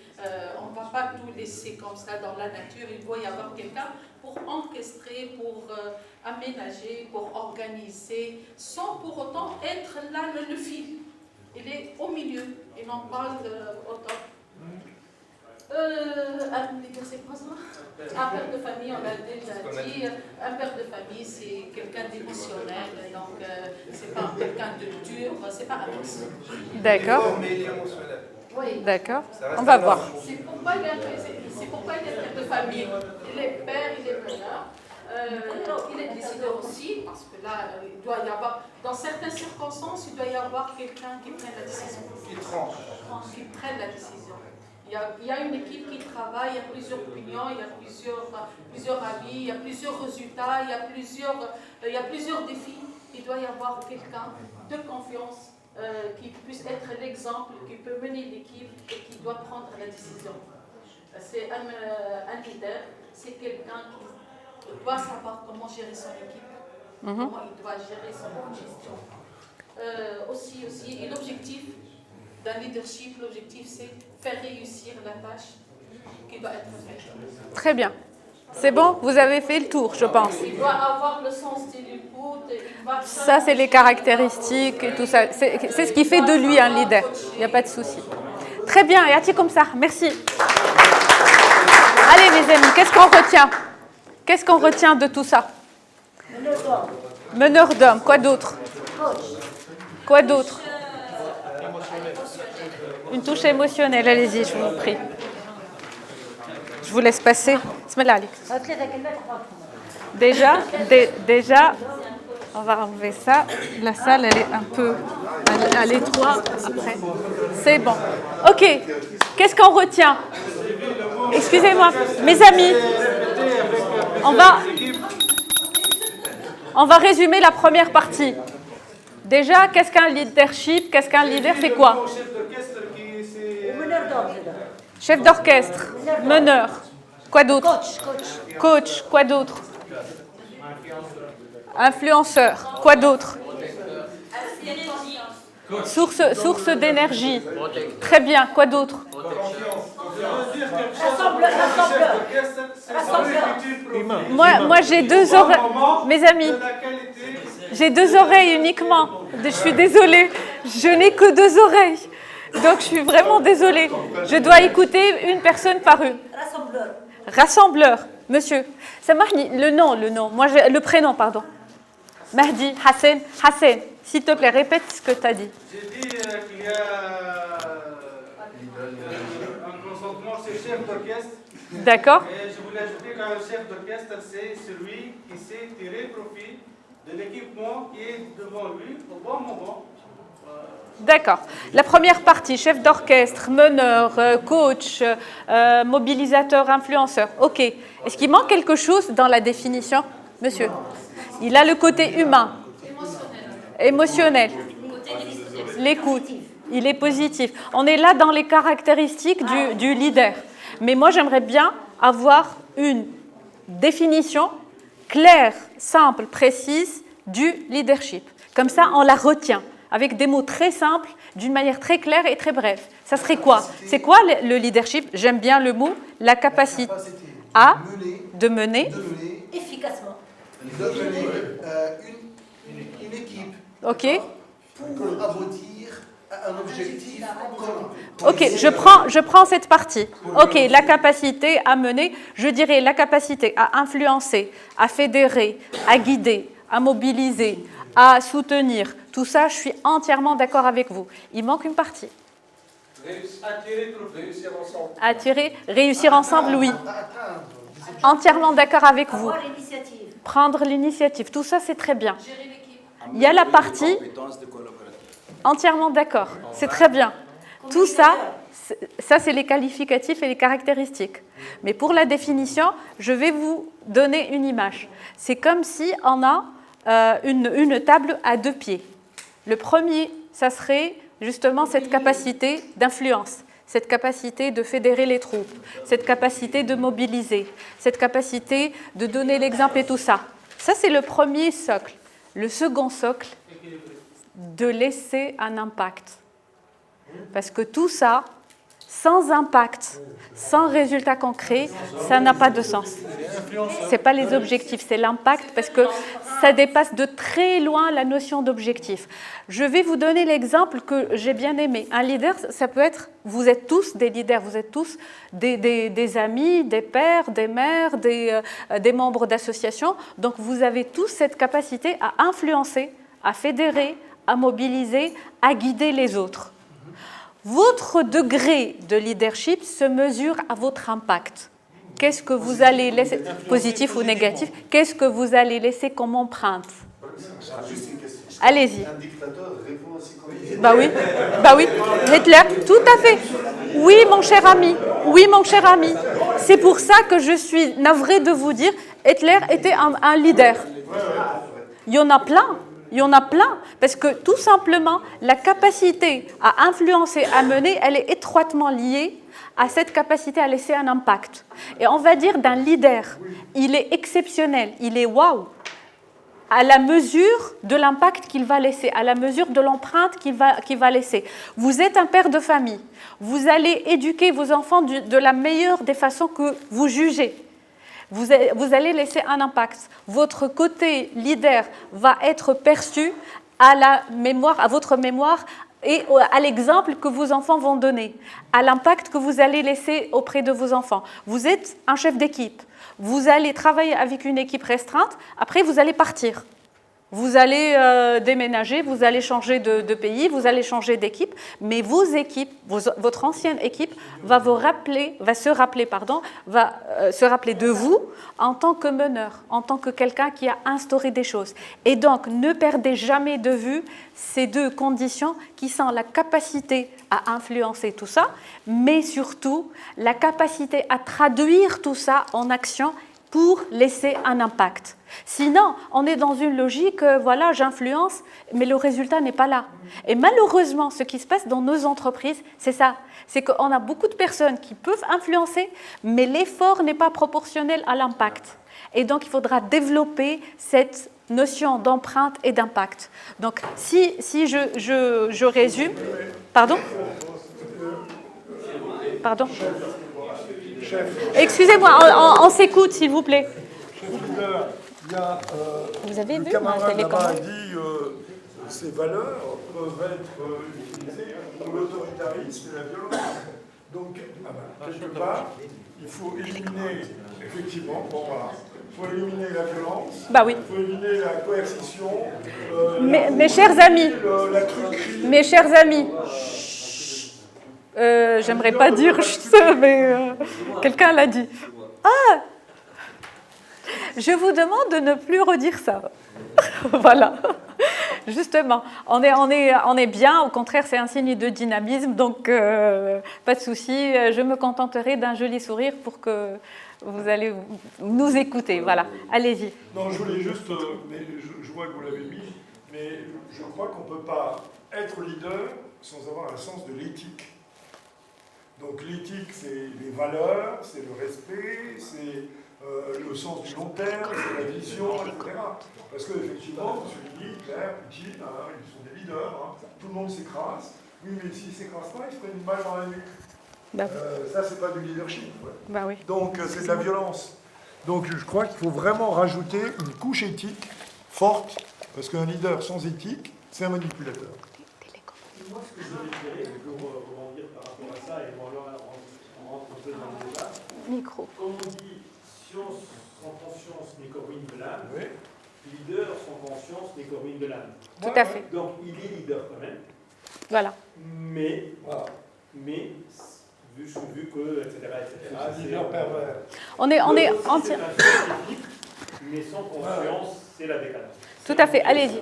[SPEAKER 1] On ne va pas tout laisser comme ça dans la nature, il doit y avoir quelqu'un pour orchestrer, pour aménager, pour organiser, sans pour autant être là le fil. Il est au milieu, et non pas au top. Un leader, c'est quoi ça? Un père de famille, on l'a déjà dit. Un père de famille, c'est quelqu'un d'émotionnel, donc c'est pas quelqu'un de dur, c'est pas un boss.
[SPEAKER 4] D'accord.
[SPEAKER 14] Mais il est émotionnel.
[SPEAKER 1] Oui.
[SPEAKER 4] D'accord. On va voir.
[SPEAKER 1] C'est pourquoi il est père de famille. Il est père, il est meneur. Il est décideur aussi, parce que là, il doit y avoir, dans certaines circonstances, il doit y avoir quelqu'un qui prenne la décision.
[SPEAKER 14] Qui tranche.
[SPEAKER 1] Qui prenne la décision. Il y a une équipe qui travaille, il y a plusieurs opinions, il y a plusieurs avis, il y a plusieurs résultats, il y a plusieurs défis. Il doit y avoir quelqu'un de confiance qui puisse être l'exemple, qui peut mener l'équipe et qui doit prendre la décision. C'est un leader, c'est quelqu'un qui doit savoir comment gérer son équipe, comment il doit gérer son gestion. Et l'objectif d'un leadership, l'objectif c'est faire réussir la tâche qui doit être faite.
[SPEAKER 4] Très bien. C'est bon, vous avez fait le tour, je pense.
[SPEAKER 1] Il doit avoir le sens de l'écoute.
[SPEAKER 4] Ça, c'est les caractéristiques et tout ça. C'est ce qui fait de lui un leader. Il n'y a pas de souci. Très bien, et à ti comme ça. Merci. Allez, mes amis, qu'est-ce qu'on retient? Qu'est-ce qu'on retient de tout ça? Meneur d'homme. Quoi d'autre? Quoi d'autre? Une touche émotionnelle. Allez-y, je vous prie. Je vous laisse passer. Bismillah alik. Déjà, on va enlever ça. La salle, elle est un peu à l'étroit. Après, c'est bon. Ok. Qu'est-ce qu'on retient? Excusez-moi, mes amis. On va résumer la première partie. Déjà, qu'est-ce qu'un leadership? Qu'est-ce qu'un leader? C'est quoi? Chef d'orchestre, meneur. Quoi d'autre? Coach. Quoi d'autre? Influenceur. Quoi d'autre? Source d'énergie. Très bien. Quoi d'autre? Moi j'ai 2 oreilles. Mes amis, j'ai 2 oreilles uniquement. Je suis désolée. Je n'ai que 2 oreilles. Donc je suis vraiment désolée. Je dois écouter une personne par une. Rassembleur. Monsieur. Ça marche le nom. Moi, le prénom, pardon. Mahdi, Hassan, s'il te plaît, répète ce que tu as dit.
[SPEAKER 14] J'ai dit qu'il y a un consentement, c'est chef d'orchestre.
[SPEAKER 4] D'accord.
[SPEAKER 14] Et je voulais ajouter qu'un chef d'orchestre, c'est celui qui sait tirer profit de l'équipement qui est devant lui au bon moment.
[SPEAKER 4] D'accord. La première partie, chef d'orchestre, meneur, coach, mobilisateur, influenceur. OK. Est-ce qu'il manque quelque chose dans la définition, monsieur? Il a le côté humain, émotionnel, l'écoute. Il est positif. On est là dans les caractéristiques du leader. Mais moi, j'aimerais bien avoir une définition claire, simple, précise du leadership. Comme ça, on la retient. Avec des mots très simples, d'une manière très claire et très brève. Ça serait quoi? C'est quoi le leadership? J'aime bien le mot, la capacité de mener
[SPEAKER 3] efficacement.
[SPEAKER 10] De mener une équipe.
[SPEAKER 4] OK.
[SPEAKER 10] Pour aboutir à un objectif commun.
[SPEAKER 4] OK, je prends cette partie. OK, la capacité à mener, je dirais la capacité à influencer, à fédérer, à guider, à mobiliser, à soutenir. Tout ça, je suis entièrement d'accord avec vous. Il manque une partie.
[SPEAKER 7] Réussir ensemble.
[SPEAKER 4] Réussir ensemble, oui. Entièrement d'accord avec vous. Prendre l'initiative. Tout ça, c'est très bien. Il y a la partie... Entièrement d'accord. C'est très bien. Tout ça, c'est les qualificatifs et les caractéristiques. Mais pour la définition, je vais vous donner une image. C'est comme si on a une table à 2 pieds. Le premier, ça serait justement cette capacité d'influence, cette capacité de fédérer les troupes, cette capacité de mobiliser, cette capacité de donner l'exemple et tout ça. Ça, c'est le premier socle. Le second socle, de laisser un impact. Parce que tout ça, sans impact, sans résultat concret, ça n'a pas de sens. Ce n'est pas les objectifs, c'est l'impact, parce que ça dépasse de très loin la notion d'objectif. Je vais vous donner l'exemple que j'ai bien aimé. Un leader, ça peut être, vous êtes tous des leaders, vous êtes tous des amis, des pères, des mères, des membres d'associations. Donc vous avez tous cette capacité à influencer, à fédérer, à mobiliser, à guider les autres. Votre degré de leadership se mesure à votre impact. Qu'est-ce que vous allez laisser, positif ou négatif, qu'est-ce que vous allez laisser comme empreinte? Allez-y.
[SPEAKER 12] Un dictateur répond aussi comme
[SPEAKER 4] Bah oui, Hitler, tout à fait. Oui, mon cher ami. C'est pour ça que je suis navrée de vous dire, Hitler était un leader. Il y en a plein, parce que tout simplement, la capacité à influencer, à mener, elle est étroitement liée à cette capacité à laisser un impact. Et on va dire d'un leader, il est exceptionnel, il est waouh, à la mesure de l'impact qu'il va laisser, à la mesure de l'empreinte qu'il va laisser. Vous êtes un père de famille, vous allez éduquer vos enfants de la meilleure des façons que vous jugez. Vous allez laisser un impact. Votre côté leader va être perçu à votre mémoire et à l'exemple que vos enfants vont donner, à l'impact que vous allez laisser auprès de vos enfants. Vous êtes un chef d'équipe, vous allez travailler avec une équipe restreinte, après vous allez partir. Vous allez déménager, vous allez changer de pays, vous allez changer d'équipe, mais vos équipes, votre ancienne équipe va se rappeler de vous en tant que meneur, en tant que quelqu'un qui a instauré des choses. Et donc, ne perdez jamais de vue ces deux conditions qui sont la capacité à influencer tout ça, mais surtout la capacité à traduire tout ça en action pour laisser un impact. Sinon, on est dans une logique, voilà, j'influence, mais le résultat n'est pas là. Et malheureusement, ce qui se passe dans nos entreprises, c'est ça. C'est qu'on a beaucoup de personnes qui peuvent influencer, mais l'effort n'est pas proportionnel à l'impact. Et donc, il faudra développer cette notion d'empreinte et d'impact. Donc, si je résume... Pardon ? Pardon ? Excusez-moi, on s'écoute, s'il vous plaît. Vous avez vu ma télécommande ?
[SPEAKER 9] dit ces valeurs peuvent être utilisées pour l'autoritarisme et la violence. Donc, quelque part, il faut éliminer, effectivement, il faut éliminer la violence,
[SPEAKER 4] bah oui.
[SPEAKER 9] Il faut éliminer la coercition,
[SPEAKER 4] mes chers amis, mes chers amis, j'aimerais pas dire mais quelqu'un l'a dit. Ah, je vous demande de ne plus redire ça. Voilà. Justement, on est bien, au contraire, c'est un signe de dynamisme, donc pas de souci, je me contenterai d'un joli sourire pour que vous allez nous écouter. Voilà, allez-y.
[SPEAKER 9] Non, je voulais juste, mais je vois que vous l'avez mis, mais je crois qu'on ne peut pas être leader sans avoir un sens de l'éthique. Donc l'éthique, c'est les valeurs, c'est le respect, c'est le sens du long terme, c'est la vision, etc. Parce qu'effectivement, je me suis dit, Hitler, Poutine, ils sont des leaders, tout le monde s'écrase. Oui, mais s'ils ne s'écrasent pas, ils se prennent une balle dans la nuque.
[SPEAKER 4] Bah,
[SPEAKER 9] ça, c'est pas du leadership. Ouais.
[SPEAKER 4] Bah oui.
[SPEAKER 9] Donc, c'est de la violence. Donc, je crois qu'il faut vraiment rajouter une couche éthique forte, parce qu'un leader sans éthique, c'est un manipulateur.
[SPEAKER 14] Moi, ce que je voulais dire, pour rebondir par rapport à ça, et voilà, on rentre un peu dans le débat.
[SPEAKER 4] Micro.
[SPEAKER 14] Comme on dit, science sans conscience n'est qu'en ruine de l'âme. Oui. Leader sans conscience n'est qu'en ruine de l'âme.
[SPEAKER 4] Tout à fait.
[SPEAKER 14] Donc, il est leader quand même.
[SPEAKER 4] Voilà.
[SPEAKER 14] Mais vu que, etc.,
[SPEAKER 9] c'est leader pervers.
[SPEAKER 4] On est entier.
[SPEAKER 14] Mais sans conscience, c'est la décadence.
[SPEAKER 4] Tout à fait. Allez-y.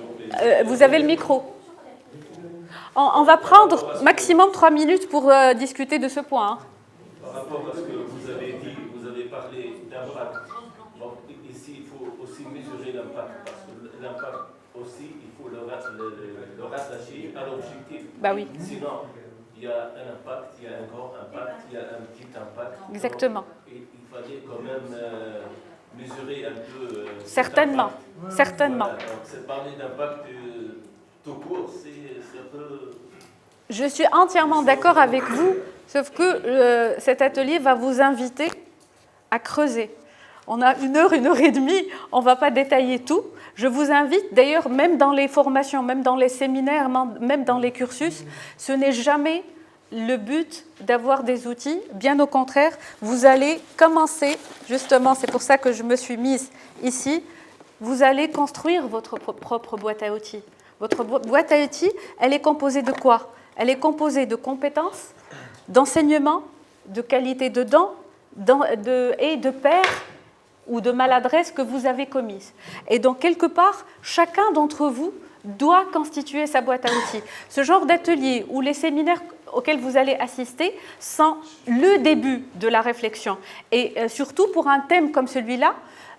[SPEAKER 4] Vous avez le micro. On va prendre maximum 3 minutes pour discuter de ce point.
[SPEAKER 5] Par rapport à ce que vous avez dit, vous avez parlé d'impact. Donc ici, il faut aussi mesurer l'impact, parce que l'impact aussi, il faut le rattacher à l'objectif.
[SPEAKER 4] Bah oui.
[SPEAKER 5] Sinon, il y a un impact, il y a un grand impact, il y a un petit impact.
[SPEAKER 4] Exactement.
[SPEAKER 5] Et il fallait quand même mesurer un peu...
[SPEAKER 4] certainement, certainement.
[SPEAKER 5] Voilà. Donc c'est parler d'impact tout court, c'est un peu...
[SPEAKER 4] Je suis entièrement d'accord avec vous, sauf que cet atelier va vous inviter à creuser. On a 1 heure, 1 heure et demie, on ne va pas détailler tout. Je vous invite, d'ailleurs, même dans les formations, même dans les séminaires, même dans les cursus, ce n'est jamais le but d'avoir des outils. Bien au contraire, vous allez commencer, justement, c'est pour ça que je me suis mise ici, vous allez construire votre propre boîte à outils. Votre boîte à outils, elle est composée de quoi ? Elle est composée de compétences, d'enseignement, de qualité de dons et de pairs ou de maladresses que vous avez commises. Et donc, quelque part, chacun d'entre vous doit constituer sa boîte à outils. Ce genre d'atelier ou les séminaires auxquels vous allez assister sont le début de la réflexion. Et surtout, pour un thème comme celui-là,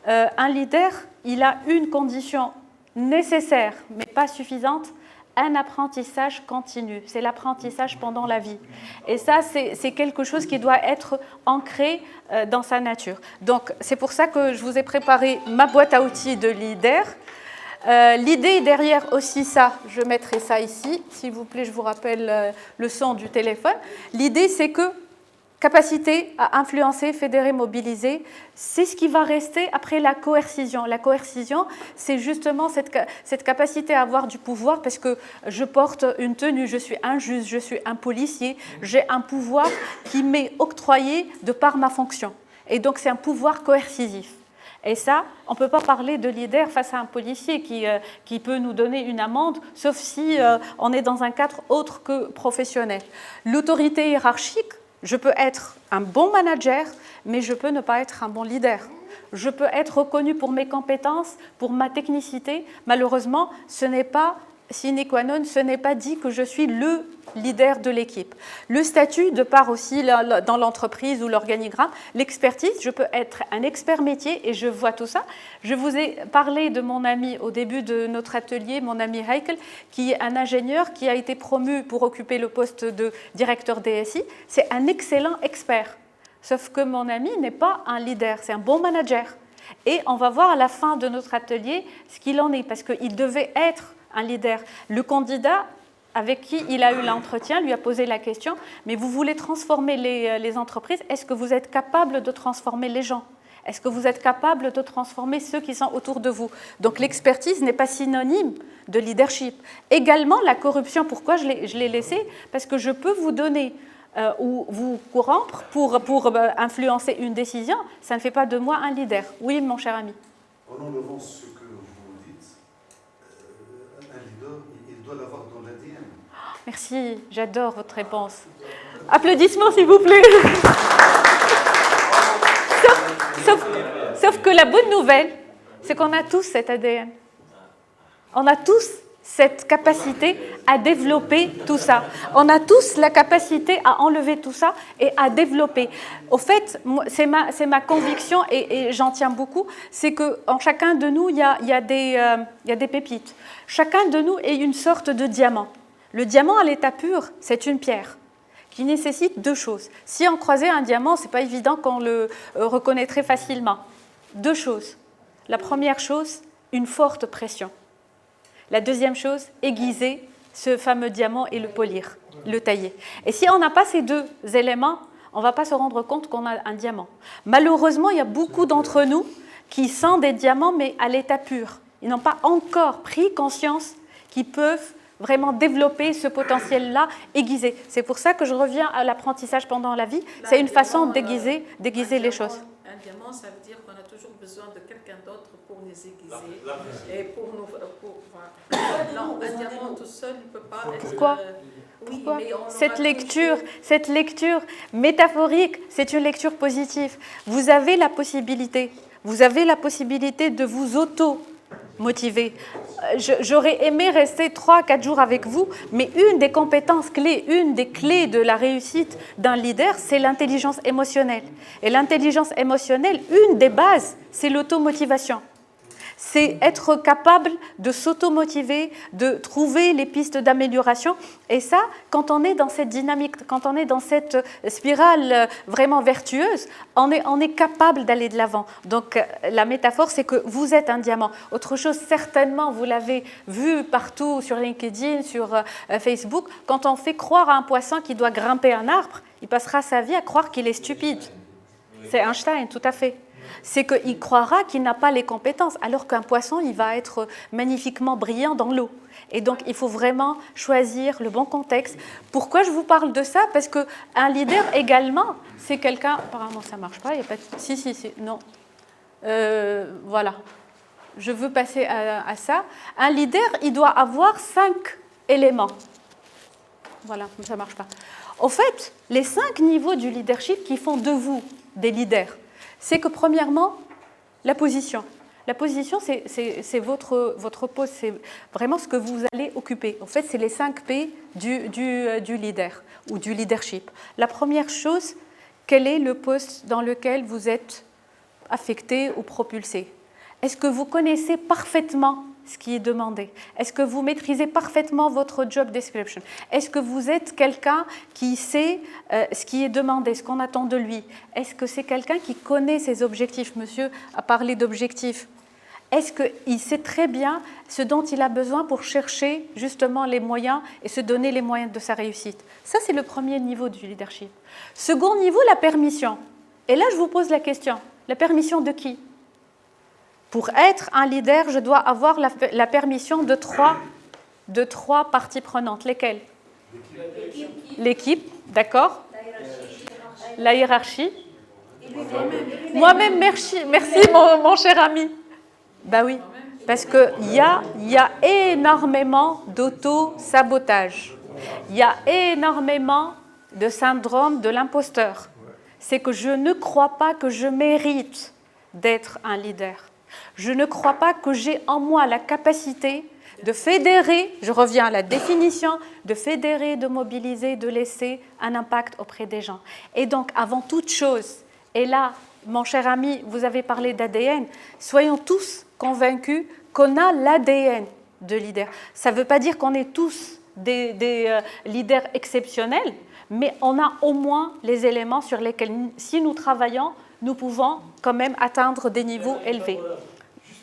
[SPEAKER 4] un leader, il a une condition nécessaire, mais pas suffisante, un apprentissage continu. C'est l'apprentissage pendant la vie. Et ça, c'est quelque chose qui doit être ancré dans sa nature. Donc, c'est pour ça que je vous ai préparé ma boîte à outils de leader. L'idée derrière aussi ça, je mettrai ça ici. S'il vous plaît, je vous rappelle le son du téléphone. L'idée, c'est que capacité à influencer, fédérer, mobiliser, c'est ce qui va rester après la coercition. La coercition, c'est justement cette capacité à avoir du pouvoir parce que je porte une tenue, je suis un juge, je suis un policier, j'ai un pouvoir qui m'est octroyé de par ma fonction. Et donc c'est un pouvoir coercitif. Et ça, on ne peut pas parler de leader face à un policier qui peut nous donner une amende, sauf si on est dans un cadre autre que professionnel. L'autorité hiérarchique, je peux être un bon manager, mais je peux ne pas être un bon leader. Je peux être reconnu pour mes compétences, pour ma technicité. Malheureusement, ce n'est pas sine qua non, ce n'est pas dit que je suis le leader de l'équipe. Le statut, de part aussi dans l'entreprise ou l'organigramme, l'expertise, je peux être un expert métier et je vois tout ça. Je vous ai parlé de mon ami au début de notre atelier, mon ami Heikel, qui est un ingénieur qui a été promu pour occuper le poste de directeur DSI. C'est un excellent expert. Sauf que mon ami n'est pas un leader, c'est un bon manager. Et on va voir à la fin de notre atelier ce qu'il en est, parce qu'il devait être un leader. Le candidat avec qui il a eu l'entretien lui a posé la question, mais vous voulez transformer les entreprises, est-ce que vous êtes capable de transformer les gens? Est-ce que vous êtes capable de transformer ceux qui sont autour de vous? Donc l'expertise n'est pas synonyme de leadership. Également, la corruption, pourquoi je l'ai laissée? Parce que je peux vous donner ou vous corrompre pour influencer une décision, ça ne fait pas de moi un leader. Oui, mon cher ami.
[SPEAKER 10] En enlevant ce que vous dites, un leader, il doit l'avoir dans l'ADN.
[SPEAKER 4] Merci, j'adore votre réponse. Applaudissements, s'il vous plaît. Sauf que la bonne nouvelle, c'est qu'on a tous cet ADN. On a tous cette capacité à développer tout ça. On a tous la capacité à enlever tout ça et à développer. Au fait, c'est ma conviction et j'en tiens beaucoup, c'est qu'en chacun de nous, il y a des pépites. Chacun de nous est une sorte de diamant. Le diamant à l'état pur, c'est une pierre qui nécessite deux choses. Si on croisait un diamant, ce n'est pas évident qu'on le reconnaîtrait facilement. Deux choses. La première chose, une forte pression. La deuxième chose, aiguiser ce fameux diamant et le polir, le tailler. Et si on n'a pas ces deux éléments, on ne va pas se rendre compte qu'on a un diamant. Malheureusement, il y a beaucoup d'entre nous qui sont des diamants, mais à l'état pur. Ils n'ont pas encore pris conscience qu'ils peuvent vraiment développer ce potentiel-là aiguisé. C'est pour ça que je reviens à l'apprentissage pendant la vie. C'est une façon d'aiguiser les choses.
[SPEAKER 15] Un diamant, ça veut dire qu'on a toujours besoin de quelqu'un d'autre pour nous aiguiser. Et pour nous... non, un diamant tout seul ne peut pas être...
[SPEAKER 4] Pourquoi cette lecture métaphorique, c'est une lecture positive. Vous avez la possibilité de vous auto-motiver. J'aurais aimé rester 3-4 jours avec vous, mais une des compétences clés, une des clés de la réussite d'un leader, c'est l'intelligence émotionnelle. Et l'intelligence émotionnelle, une des bases, c'est l'automotivation. C'est être capable de s'automotiver, de trouver les pistes d'amélioration. Et ça, quand on est dans cette dynamique, quand on est dans cette spirale vraiment vertueuse, on est capable d'aller de l'avant. Donc la métaphore, c'est que vous êtes un diamant. Autre chose, certainement, vous l'avez vu partout sur LinkedIn, sur Facebook, quand on fait croire à un poisson qui doit grimper un arbre, il passera sa vie à croire qu'il est stupide. C'est Einstein, tout à fait. C'est qu'il croira qu'il n'a pas les compétences, alors qu'un poisson, il va être magnifiquement brillant dans l'eau. Et donc, il faut vraiment choisir le bon contexte. Pourquoi je vous parle de ça? Parce qu'un leader également, c'est quelqu'un... Apparemment, ça ne marche pas. Il y a pas de... Si, non. Voilà. Je veux passer à ça. Un leader, il doit avoir 5 éléments. Voilà, ça ne marche pas. Au fait, les 5 niveaux du leadership qui font de vous des leaders, c'est que premièrement, la position. La position, c'est votre poste, c'est vraiment ce que vous allez occuper. En fait, c'est les 5 P du leader ou du leadership. La première chose, quel est le poste dans lequel vous êtes affecté ou propulsé? Est-ce que vous connaissez parfaitement ce qui est demandé? Est-ce que vous maîtrisez parfaitement votre job description? Est-ce que vous êtes quelqu'un qui sait ce qui est demandé, ce qu'on attend de lui? Est-ce que c'est quelqu'un qui connaît ses objectifs? Monsieur a parlé d'objectifs. est-ce qu'il sait très bien ce dont il a besoin pour chercher justement les moyens et se donner les moyens de sa réussite? Ça, c'est le premier niveau du leadership. Second niveau, la permission. Et là, je vous pose la question. La permission de qui? Pour être un leader, je dois avoir la permission de trois parties prenantes. Lesquelles? L'équipe, d'accord. La hiérarchie. Moi-même, merci mon cher ami. Ben oui, parce qu'il y a énormément d'auto-sabotage. Il y a énormément de syndrome de l'imposteur. C'est que je ne crois pas que je mérite d'être un leader. Je ne crois pas que j'ai en moi la capacité de fédérer, je reviens à la définition, de fédérer, de mobiliser, de laisser un impact auprès des gens. Et donc, avant toute chose, et là, mon cher ami, vous avez parlé d'ADN, soyons tous convaincus qu'on a l'ADN de leader. Ça ne veut pas dire qu'on est tous des leaders exceptionnels, mais on a au moins les éléments sur lesquels, si nous travaillons, nous pouvons quand même atteindre des niveaux élevés.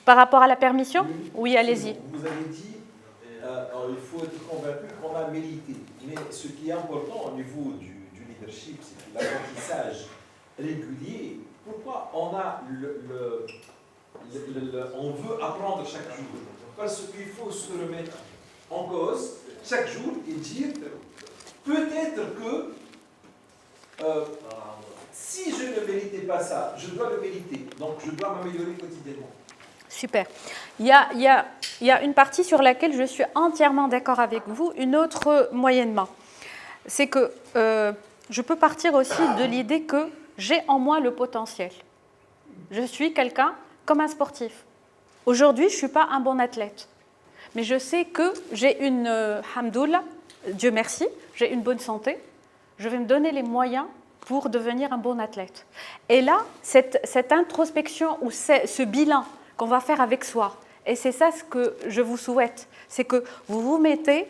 [SPEAKER 4] Par rapport à la permission? Oui, allez-y.
[SPEAKER 10] Vous avez dit il faut être convaincu qu'on a mérité. Mais ce qui est important au niveau du leadership, c'est l'apprentissage régulier. Pourquoi on a on veut apprendre chaque jour? Parce qu'il faut se remettre en cause chaque jour et dire peut-être que si je ne méritais pas ça, je dois le mériter. Donc je dois m'améliorer quotidiennement.
[SPEAKER 4] Super. Il y a une partie sur laquelle je suis entièrement d'accord avec vous, une autre moyennement. C'est que je peux partir aussi de l'idée que j'ai en moi le potentiel. Je suis quelqu'un comme un sportif. Aujourd'hui, je ne suis pas un bon athlète. Mais je sais que j'ai une, hamdoullah, Dieu merci, j'ai une bonne santé. Je vais me donner les moyens pour devenir un bon athlète. Et là, cette introspection ou ce bilan qu'on va faire avec soi, et c'est ça ce que je vous souhaite, c'est que vous vous mettez,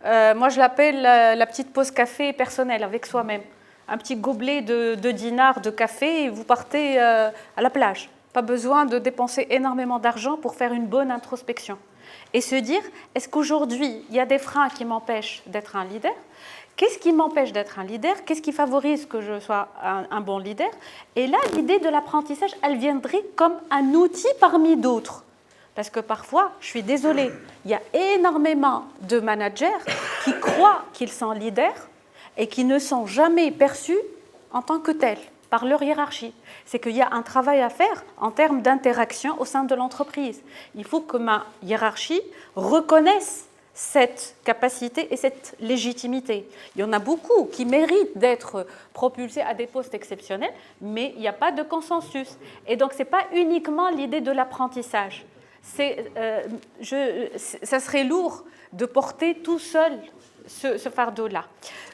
[SPEAKER 4] moi je l'appelle la petite pause café personnelle avec soi-même, un petit gobelet de dinars de café et vous partez à la plage. Pas besoin de dépenser énormément d'argent pour faire une bonne introspection. Et se dire, est-ce qu'aujourd'hui, il y a des freins qui m'empêchent d'être un leader? Qu'est-ce qui m'empêche d'être un leader? Qu'est-ce qui favorise que je sois un bon leader? Et là, l'idée de l'apprentissage, elle viendrait comme un outil parmi d'autres. Parce que parfois, je suis désolée, il y a énormément de managers qui croient qu'ils sont leaders et qui ne sont jamais perçus en tant que tels par leur hiérarchie. C'est qu'il y a un travail à faire en termes d'interaction au sein de l'entreprise. Il faut que ma hiérarchie reconnaisse cette capacité et cette légitimité. Il y en a beaucoup qui méritent d'être propulsés à des postes exceptionnels, mais il n'y a pas de consensus. Et donc, ce n'est pas uniquement l'idée de l'apprentissage. Ça serait lourd de porter tout seul ce fardeau-là.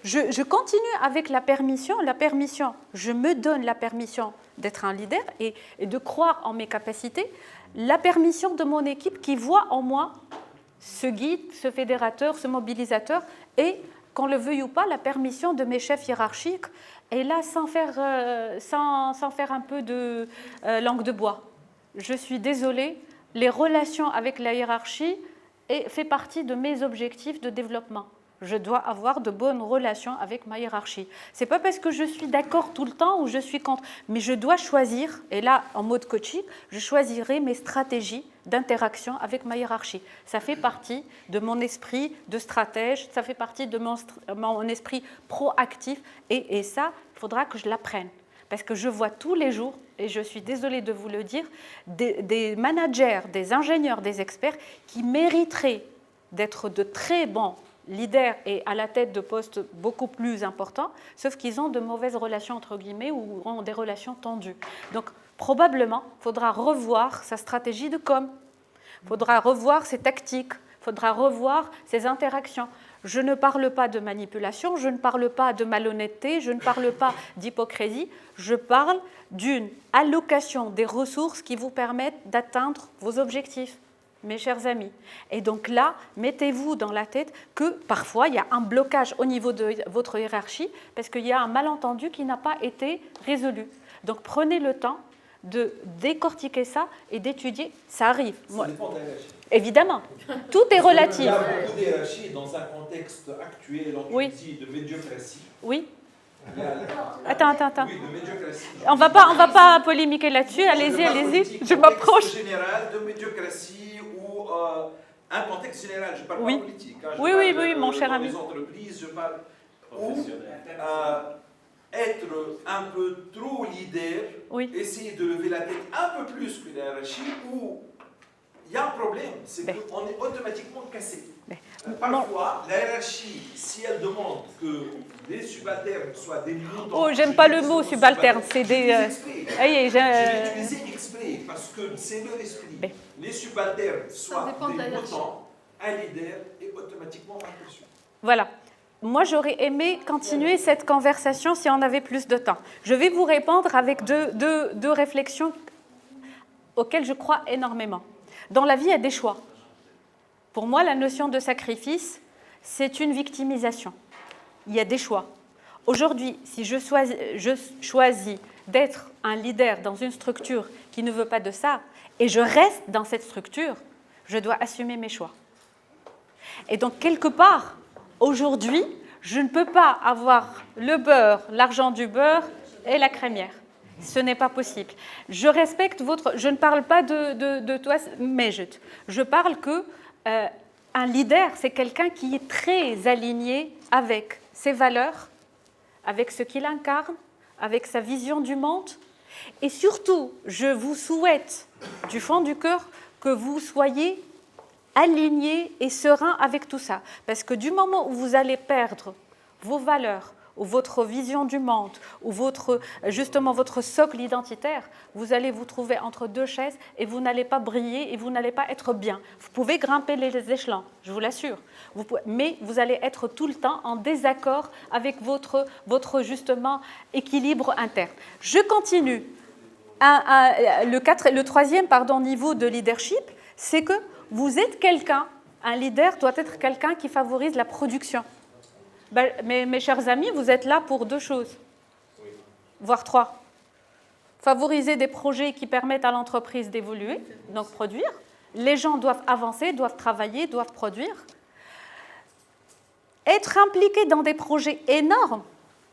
[SPEAKER 4] Je continue avec la permission. La permission, je me donne la permission d'être un leader et de croire en mes capacités. La permission de mon équipe qui voit en moi ce guide, ce fédérateur, ce mobilisateur et, qu'on le veuille ou pas, la permission de mes chefs hiérarchiques. Et là, sans faire un peu de langue de bois. Je suis désolée, les relations avec la hiérarchie fait partie de mes objectifs de développement. Je dois avoir de bonnes relations avec ma hiérarchie. Ce n'est pas parce que je suis d'accord tout le temps ou je suis contre, mais je dois choisir, et là, en mode coaching, je choisirai mes stratégies d'interaction avec ma hiérarchie. Ça fait partie de mon esprit de stratège, ça fait partie de mon esprit proactif, et ça, il faudra que je l'apprenne. Parce que je vois tous les jours, et je suis désolée de vous le dire, des managers, des ingénieurs, des experts qui mériteraient d'être de très bons leaders et à la tête de postes beaucoup plus importants, sauf qu'ils ont de mauvaises relations, entre guillemets, ou ont des relations tendues. Donc, probablement, il faudra revoir sa stratégie de com, il faudra revoir ses tactiques, il faudra revoir ses interactions. Je ne parle pas de manipulation, je ne parle pas de malhonnêteté, je ne parle pas d'hypocrisie, je parle d'une allocation des ressources qui vous permettent d'atteindre vos objectifs, mes chers amis. Et donc là, mettez-vous dans la tête que parfois, il y a un blocage au niveau de votre hiérarchie parce qu'il y a un malentendu qui n'a pas été résolu. Donc prenez le temps de décortiquer ça et d'étudier. Ça arrive.
[SPEAKER 10] Ça dépend de la hiérarchie.
[SPEAKER 4] Évidemment. Tout est relatif.
[SPEAKER 10] Il y a beaucoup d'hiérarchie dans un contexte actuel en Tunisie de médiocratie.
[SPEAKER 4] Oui.
[SPEAKER 10] Il y a-
[SPEAKER 4] Attends.
[SPEAKER 10] Oui, de médiocratie.
[SPEAKER 4] On va pas polémiquer là-dessus. Allez-y. Je m'approche.
[SPEAKER 10] Un contexte général de médiocratie ou un contexte général, je parle
[SPEAKER 4] Oui.
[SPEAKER 10] pas politique. Hein, je
[SPEAKER 4] Oui,
[SPEAKER 10] parle
[SPEAKER 4] oui, mon cher
[SPEAKER 10] dans
[SPEAKER 4] ami.
[SPEAKER 10] les entreprises, je parle où être un peu trop leader, essayer de lever la tête un peu plus que la hiérarchie, où il y a un problème, c'est qu'on est automatiquement cassé. Parfois, la hiérarchie, si elle demande que les subalternes soient des moutons...
[SPEAKER 4] Oh, j'aime pas le mot subalterne, c'est des...
[SPEAKER 10] Je l'ai utilisé exprès, parce que c'est leur esprit. Les subalternes soient des moutons, un leader est automatiquement impulsion.
[SPEAKER 4] Voilà. Moi, j'aurais aimé continuer cette conversation si on avait plus de temps. Je vais vous répondre avec deux réflexions auxquelles je crois énormément. Dans la vie, il y a des choix. Pour moi, la notion de sacrifice, c'est une victimisation. Il y a des choix. Aujourd'hui, si je choisis d'être un leader dans une structure qui ne veut pas de ça, et je reste dans cette structure, je dois assumer mes choix. Et donc, quelque part, aujourd'hui, je ne peux pas avoir le beurre, l'argent du beurre et la crémière. Ce n'est pas possible. Je respecte votre... Je ne parle pas de toi, mais je parle que un leader, c'est quelqu'un qui est très aligné avec ses valeurs, avec ce qu'il incarne, avec sa vision du monde. Et surtout, je vous souhaite du fond du cœur que vous soyez aligné et serein avec tout ça. Parce que du moment où vous allez perdre vos valeurs, ou votre vision du monde, ou justement votre socle identitaire, vous allez vous trouver entre deux chaises et vous n'allez pas briller et vous n'allez pas être bien. Vous pouvez grimper les échelons, je vous l'assure, mais vous allez être tout le temps en désaccord avec votre justement équilibre interne. Je continue. Le troisième niveau de leadership, c'est que vous êtes quelqu'un, un leader doit être quelqu'un qui favorise la production. Mes chers amis, vous êtes là pour deux choses, voire trois. Favoriser des projets qui permettent à l'entreprise d'évoluer, donc produire. Les gens doivent avancer, doivent travailler, doivent produire. Être impliqué dans des projets énormes,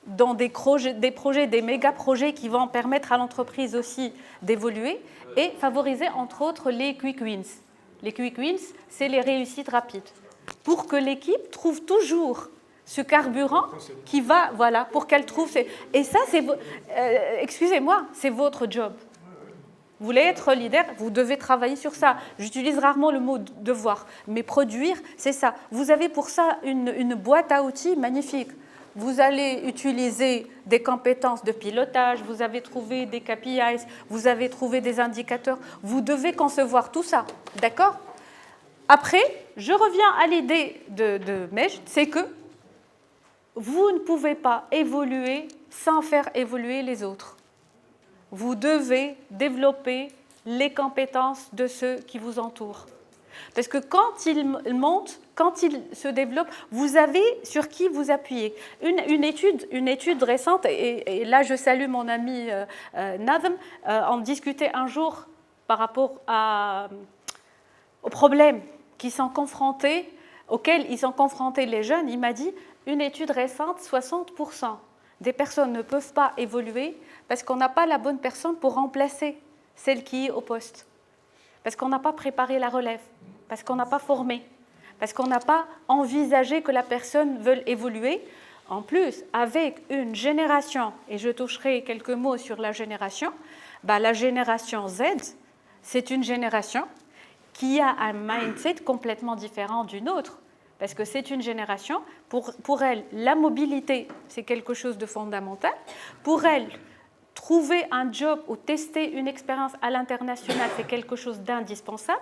[SPEAKER 4] dans des méga-projets qui vont permettre à l'entreprise aussi d'évoluer, et favoriser entre autres les quick wins. Les quick wins, c'est les réussites rapides. Pour que l'équipe trouve toujours ce carburant qui va, voilà, pour qu'elle trouve... Et ça, excusez-moi, c'est votre job. Vous voulez être leader, vous devez travailler sur ça. J'utilise rarement le mot devoir, mais produire, c'est ça. Vous avez pour ça une boîte à outils magnifique. Vous allez utiliser des compétences de pilotage, vous avez trouvé des KPIs, vous avez trouvé des indicateurs. Vous devez concevoir tout ça, d'accord ? Après, je reviens à l'idée de Mej, c'est que vous ne pouvez pas évoluer sans faire évoluer les autres. Vous devez développer les compétences de ceux qui vous entourent. Parce que quand ils montent, quand ils se développent, vous avez sur qui vous appuyer. Une étude récente, et là je salue mon ami Nadem, on discutait un jour par rapport aux problèmes auxquels ils sont confrontés les jeunes. Il m'a dit, une étude récente, 60% des personnes ne peuvent pas évoluer parce qu'on n'a pas la bonne personne pour remplacer celle qui est au poste. Parce qu'on n'a pas préparé la relève, parce qu'on n'a pas formé, parce qu'on n'a pas envisagé que la personne veuille évoluer. En plus, avec une génération, et je toucherai quelques mots sur la génération Z, c'est une génération qui a un mindset complètement différent d'une autre. Parce que c'est une génération, pour elle, la mobilité, c'est quelque chose de fondamental. Pour elle, trouver un job ou tester une expérience à l'international, c'est quelque chose d'indispensable.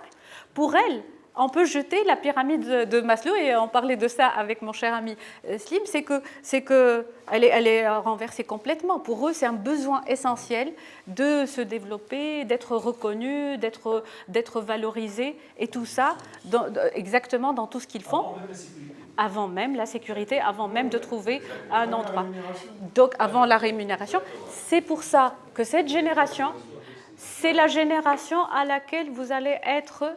[SPEAKER 4] Pour elle, on peut jeter la pyramide de Maslow, et on parlait de ça avec mon cher ami Slim, c'est que elle est renversée complètement. Pour eux, c'est un besoin essentiel de se développer, d'être reconnu, d'être valorisé, et tout ça exactement dans tout ce qu'ils font. Avant même la sécurité, avant même de trouver un endroit. Donc avant la rémunération. C'est pour ça que cette génération c'est la génération à laquelle vous allez être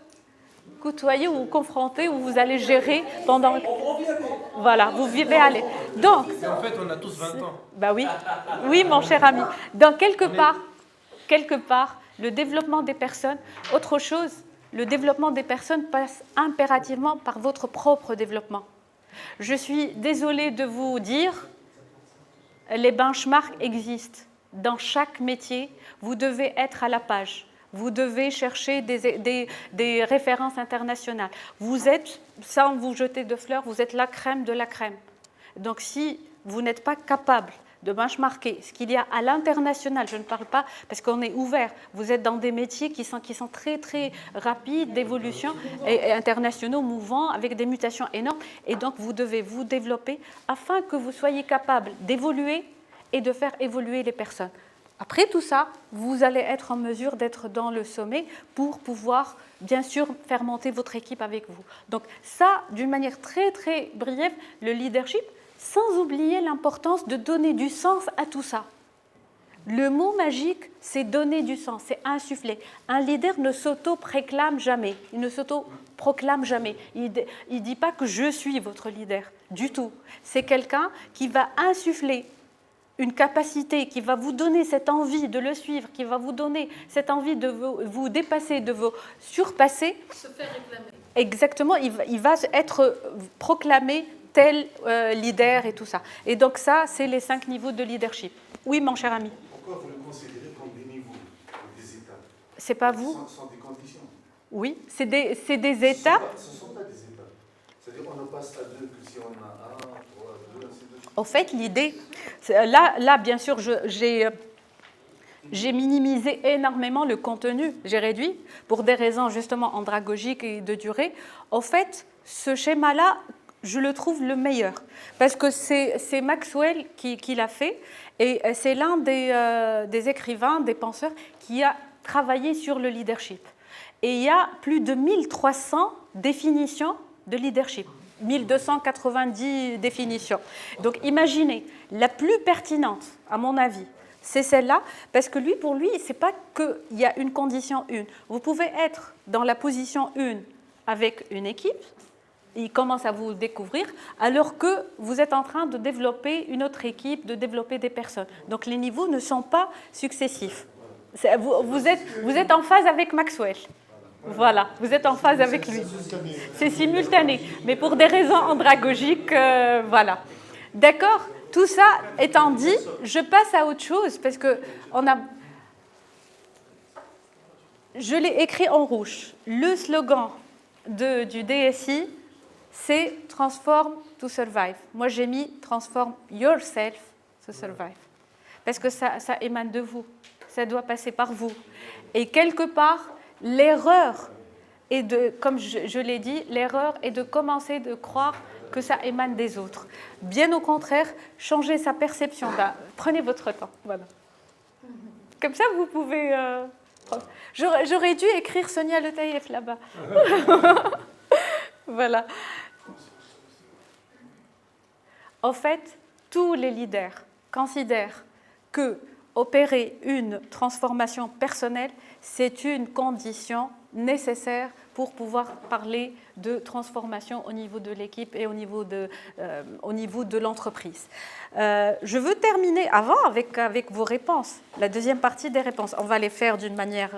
[SPEAKER 4] côtoyé ou confronté, où vous allez gérer pendant... Voilà, vous vivez aller. Donc...
[SPEAKER 2] En fait, on a tous 20 ans.
[SPEAKER 4] Bah oui, oui, mon cher ami. Donc, quelque part, le développement des personnes, autre chose, le développement des personnes passe impérativement par votre propre développement. Je suis désolée de vous dire, les benchmarks existent. Dans chaque métier, vous devez être à la page. Vous devez chercher des références internationales. Vous êtes, sans vous jeter de fleurs, vous êtes la crème de la crème. Donc, si vous n'êtes pas capable de benchmarker ce qu'il y a à l'international, je ne parle pas parce qu'on est ouvert, vous êtes dans des métiers qui sont très, très rapides d'évolution et internationaux, mouvants, avec des mutations énormes. Et donc, vous devez vous développer afin que vous soyez capable d'évoluer et de faire évoluer les personnes. Après tout ça, vous allez être en mesure d'être dans le sommet pour pouvoir, bien sûr, faire monter votre équipe avec vous. Donc ça, d'une manière très, très brève, le leadership, sans oublier l'importance de donner du sens à tout ça. Le mot magique, c'est donner du sens, c'est insuffler. Un leader ne s'auto-proclame jamais, il ne s'auto-proclame jamais. Il ne dit pas que je suis votre leader, du tout. C'est quelqu'un qui va insuffler une capacité, qui va vous donner cette envie de le suivre, qui va vous donner cette envie de vous dépasser, de vous surpasser.
[SPEAKER 15] Se faire réclamer.
[SPEAKER 4] Exactement, il va être proclamé tel leader et tout ça. Et donc ça, c'est les 5 niveaux de leadership. Oui, mon cher ami.
[SPEAKER 16] Pourquoi vous le considérez comme des niveaux, des étapes?
[SPEAKER 4] C'est pas vous?
[SPEAKER 16] Ce sont des conditions.
[SPEAKER 4] Oui, c'est des étapes.
[SPEAKER 16] Ce ne sont pas des étapes. C'est-à-dire qu'on ne passe à 2 que si on a 1, 3, 2, ainsi de suite.
[SPEAKER 4] En fait, l'idée, là, bien sûr, j'ai minimisé énormément le contenu, j'ai réduit, pour des raisons justement andragogiques et de durée. En fait, ce schéma-là, je le trouve le meilleur, parce que c'est Maxwell qui l'a fait, et c'est l'un des écrivains, des penseurs, qui a travaillé sur le leadership. Et il y a plus de 1300 définitions de leadership. 1290 définitions. Donc imaginez, la plus pertinente, à mon avis, c'est celle-là, parce que pour lui, ce n'est pas qu'il y a une condition 1. Vous pouvez être dans la position 1 avec une équipe, il commence à vous découvrir, alors que vous êtes en train de développer une autre équipe, de développer des personnes. Donc les niveaux ne sont pas successifs. Vous êtes en phase avec Maxwell. Voilà, vous êtes en phase avec lui. C'est simultané, mais pour des raisons andragogiques, voilà. D'accord? Tout ça étant dit, je passe à autre chose, parce que je l'ai écrit en rouge. Le slogan du DSI, c'est « Transform to survive ». Moi, j'ai mis « Transform yourself to survive ». Parce que ça émane de vous, ça doit passer par vous. Et quelque part, l'erreur est comme je l'ai dit, l'erreur est de commencer de croire que ça émane des autres. Bien au contraire, changez sa perception. Prenez votre temps. Voilà. Comme ça, vous pouvez... J'aurais dû écrire Sonia Le Taïef là-bas. Voilà. En fait, tous les leaders considèrent que opérer une transformation personnelle, c'est une condition nécessaire pour pouvoir parler de transformation au niveau de l'équipe et au niveau de l'entreprise. Je veux terminer avant avec vos réponses, la deuxième partie des réponses. On va les faire d'une manière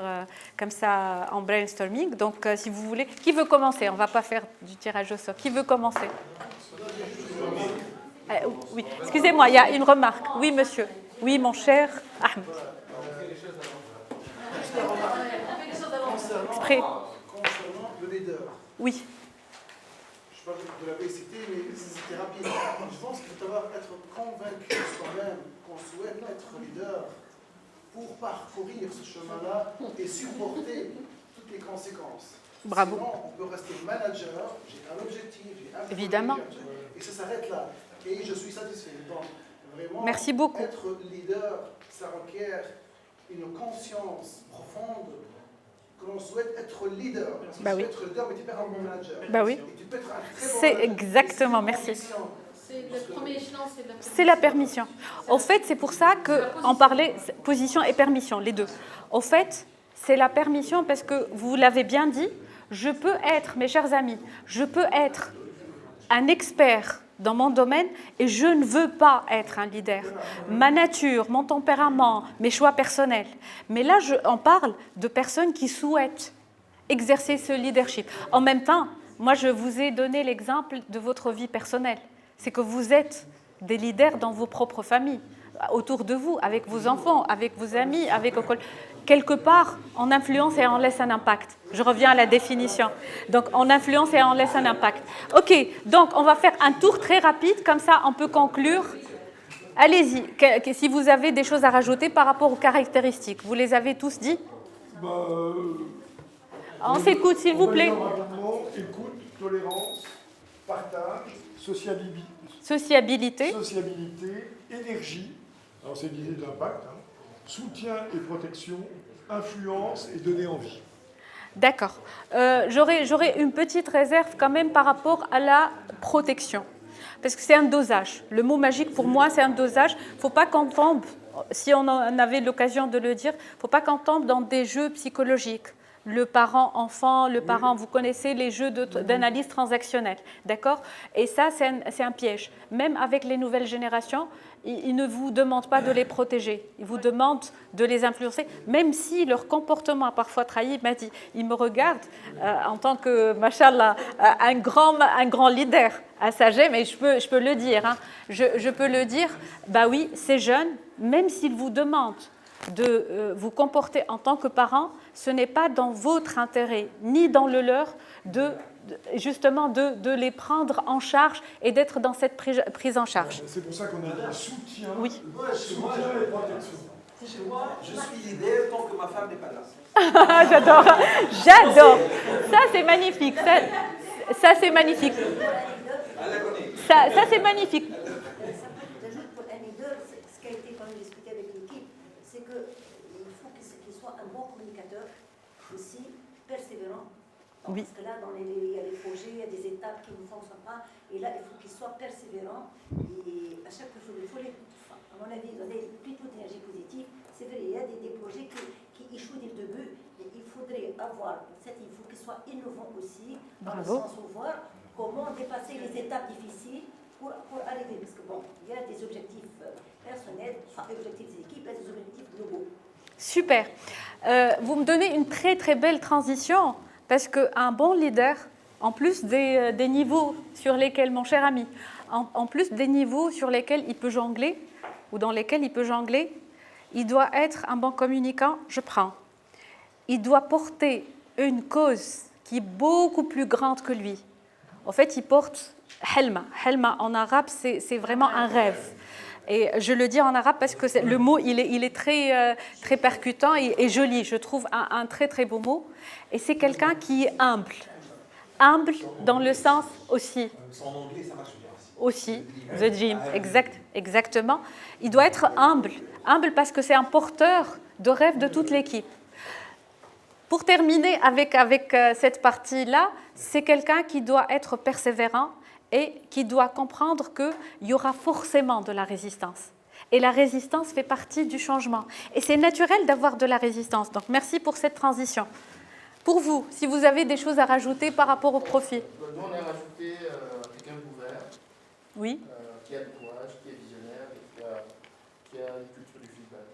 [SPEAKER 4] comme ça en brainstorming. Donc, si vous voulez, qui veut commencer? On ne va pas faire du tirage au sort. Qui veut commencer? Oui, excusez-moi, il y a une remarque. Oui, monsieur. Oui, mon cher Ahmed. Exprès.
[SPEAKER 16] Concernant le leader.
[SPEAKER 4] Oui.
[SPEAKER 16] Je parle de la PCT, mais c'était rapide. Je pense qu'il faut d'abord être convaincu soi-même qu'on souhaite être leader pour parcourir ce chemin-là et supporter toutes les conséquences.
[SPEAKER 4] Bravo.
[SPEAKER 16] Sinon, on peut rester manager, j'ai un objectif, j'ai un
[SPEAKER 4] évidemment,
[SPEAKER 16] et ça s'arrête là. Et je suis satisfait. Donc, vraiment,
[SPEAKER 4] merci beaucoup.
[SPEAKER 16] Être leader, ça requiert une conscience profonde que l'on souhaite être leader. Parce que tu peux être leader, mais tu peux être un bon manager.
[SPEAKER 4] Bah oui.
[SPEAKER 16] Et tu peux être un très bon
[SPEAKER 4] c'est
[SPEAKER 16] manager.
[SPEAKER 4] exactement, merci.
[SPEAKER 15] C'est le premier échelon, c'est la permission.
[SPEAKER 4] C'est la permission. Au fait, c'est pour ça qu'on parlait position et permission, les deux. Au fait, c'est la permission parce que vous l'avez bien dit, je peux être, mes chers amis, je peux être un expert dans mon domaine et je ne veux pas être un leader. Ma nature, mon tempérament, mes choix personnels. Mais là, on parle de personnes qui souhaitent exercer ce leadership. En même temps, moi, je vous ai donné l'exemple de votre vie personnelle. C'est que vous êtes des leaders dans vos propres familles, autour de vous, avec vos enfants, avec vos amis, avec quelque part, on influence et on laisse un impact. Je reviens à la définition. Donc, on influence et on laisse un impact. OK, donc on va faire un tour très rapide, comme ça on peut conclure. Allez-y, si vous avez des choses à rajouter par rapport aux caractéristiques. Vous les avez tous dit? On s'écoute, s'il vous plaît.
[SPEAKER 9] Écoute, tolérance, partage,
[SPEAKER 4] sociabilité,
[SPEAKER 9] énergie, alors c'est l'idée d'impact, hein, soutien et protection, influence et donner envie.
[SPEAKER 4] D'accord. J'aurais une petite réserve quand même par rapport à la protection, parce que c'est un dosage. Le mot magique pour moi, c'est un dosage. Il ne faut pas qu'on tombe, si on en avait l'occasion de le dire, il ne faut pas qu'on tombe dans des jeux psychologiques. Le parent-enfant, le parent, vous connaissez les jeux d'analyse transactionnelle, d'accord? Et ça, c'est un piège. Même avec les nouvelles générations, ils ne vous demandent pas de les protéger, ils vous demandent de les influencer, même si leur comportement a parfois trahi. Il m'a dit, il me regarde en tant que, machallah, un grand leader à Sagem, mais je peux le dire, hein, je peux le dire, bah oui, ces jeunes, même s'ils vous demandent de vous comporter en tant que parent, ce n'est pas dans votre intérêt, ni dans le leur, justement de les prendre en charge et d'être dans cette prise en charge.
[SPEAKER 9] C'est pour ça qu'on a dit soutien,
[SPEAKER 4] oui.
[SPEAKER 10] Soutien et protection. Chez moi, je suis l'idée tant que ma femme n'est pas là.
[SPEAKER 4] J'adore. Ça, c'est magnifique. Ça c'est magnifique. Ça, c'est magnifique. Oui.
[SPEAKER 3] Parce que là, il y a des projets, il y a des étapes qui ne fonctionnent pas. Et là, il faut qu'ils soient persévérants. Et à chaque fois, il faut à mon avis, donner plutôt d'énergie positive. C'est vrai, il y a des projets qui échouent dès le début. Et il faudrait avoir, il faut qu'ils soient innovants aussi, dans le sens où voir comment dépasser les étapes difficiles pour arriver. Parce que bon, il y a des objectifs personnels, des objectifs d'équipe et des objectifs globaux.
[SPEAKER 4] Super. Vous me donnez une très très belle transition. Parce qu'un bon leader, en plus des niveaux sur lesquels, mon cher ami, en plus des niveaux sur lesquels il peut jongler, ou dans lesquels il peut jongler, il doit être un bon communicant, je prends. Il doit porter une cause qui est beaucoup plus grande que lui. En fait, il porte helma. Helma, en arabe, c'est vraiment un rêve. Et je le dis en arabe parce que le mot, il est très, très percutant et joli. Je trouve un très, très beau mot. Et c'est quelqu'un qui est humble. Humble dans le sens aussi.
[SPEAKER 10] En anglais, ça marche bien
[SPEAKER 4] aussi. The Gym, exactement. Il doit être humble. Humble parce que c'est un porteur de rêve de toute l'équipe. Pour terminer avec cette partie-là, c'est quelqu'un qui doit être persévérant et qui doit comprendre qu'il y aura forcément de la résistance. Et la résistance fait partie du changement. Et c'est naturel d'avoir de la résistance. Donc, merci pour cette transition. Pour vous, si vous avez des choses à rajouter par rapport au profil.
[SPEAKER 11] Nous, on a rajouté quelqu'un d'ouvert,
[SPEAKER 4] oui.
[SPEAKER 11] Qui a du courage, qui est visionnaire, et qui a une culture du feedback,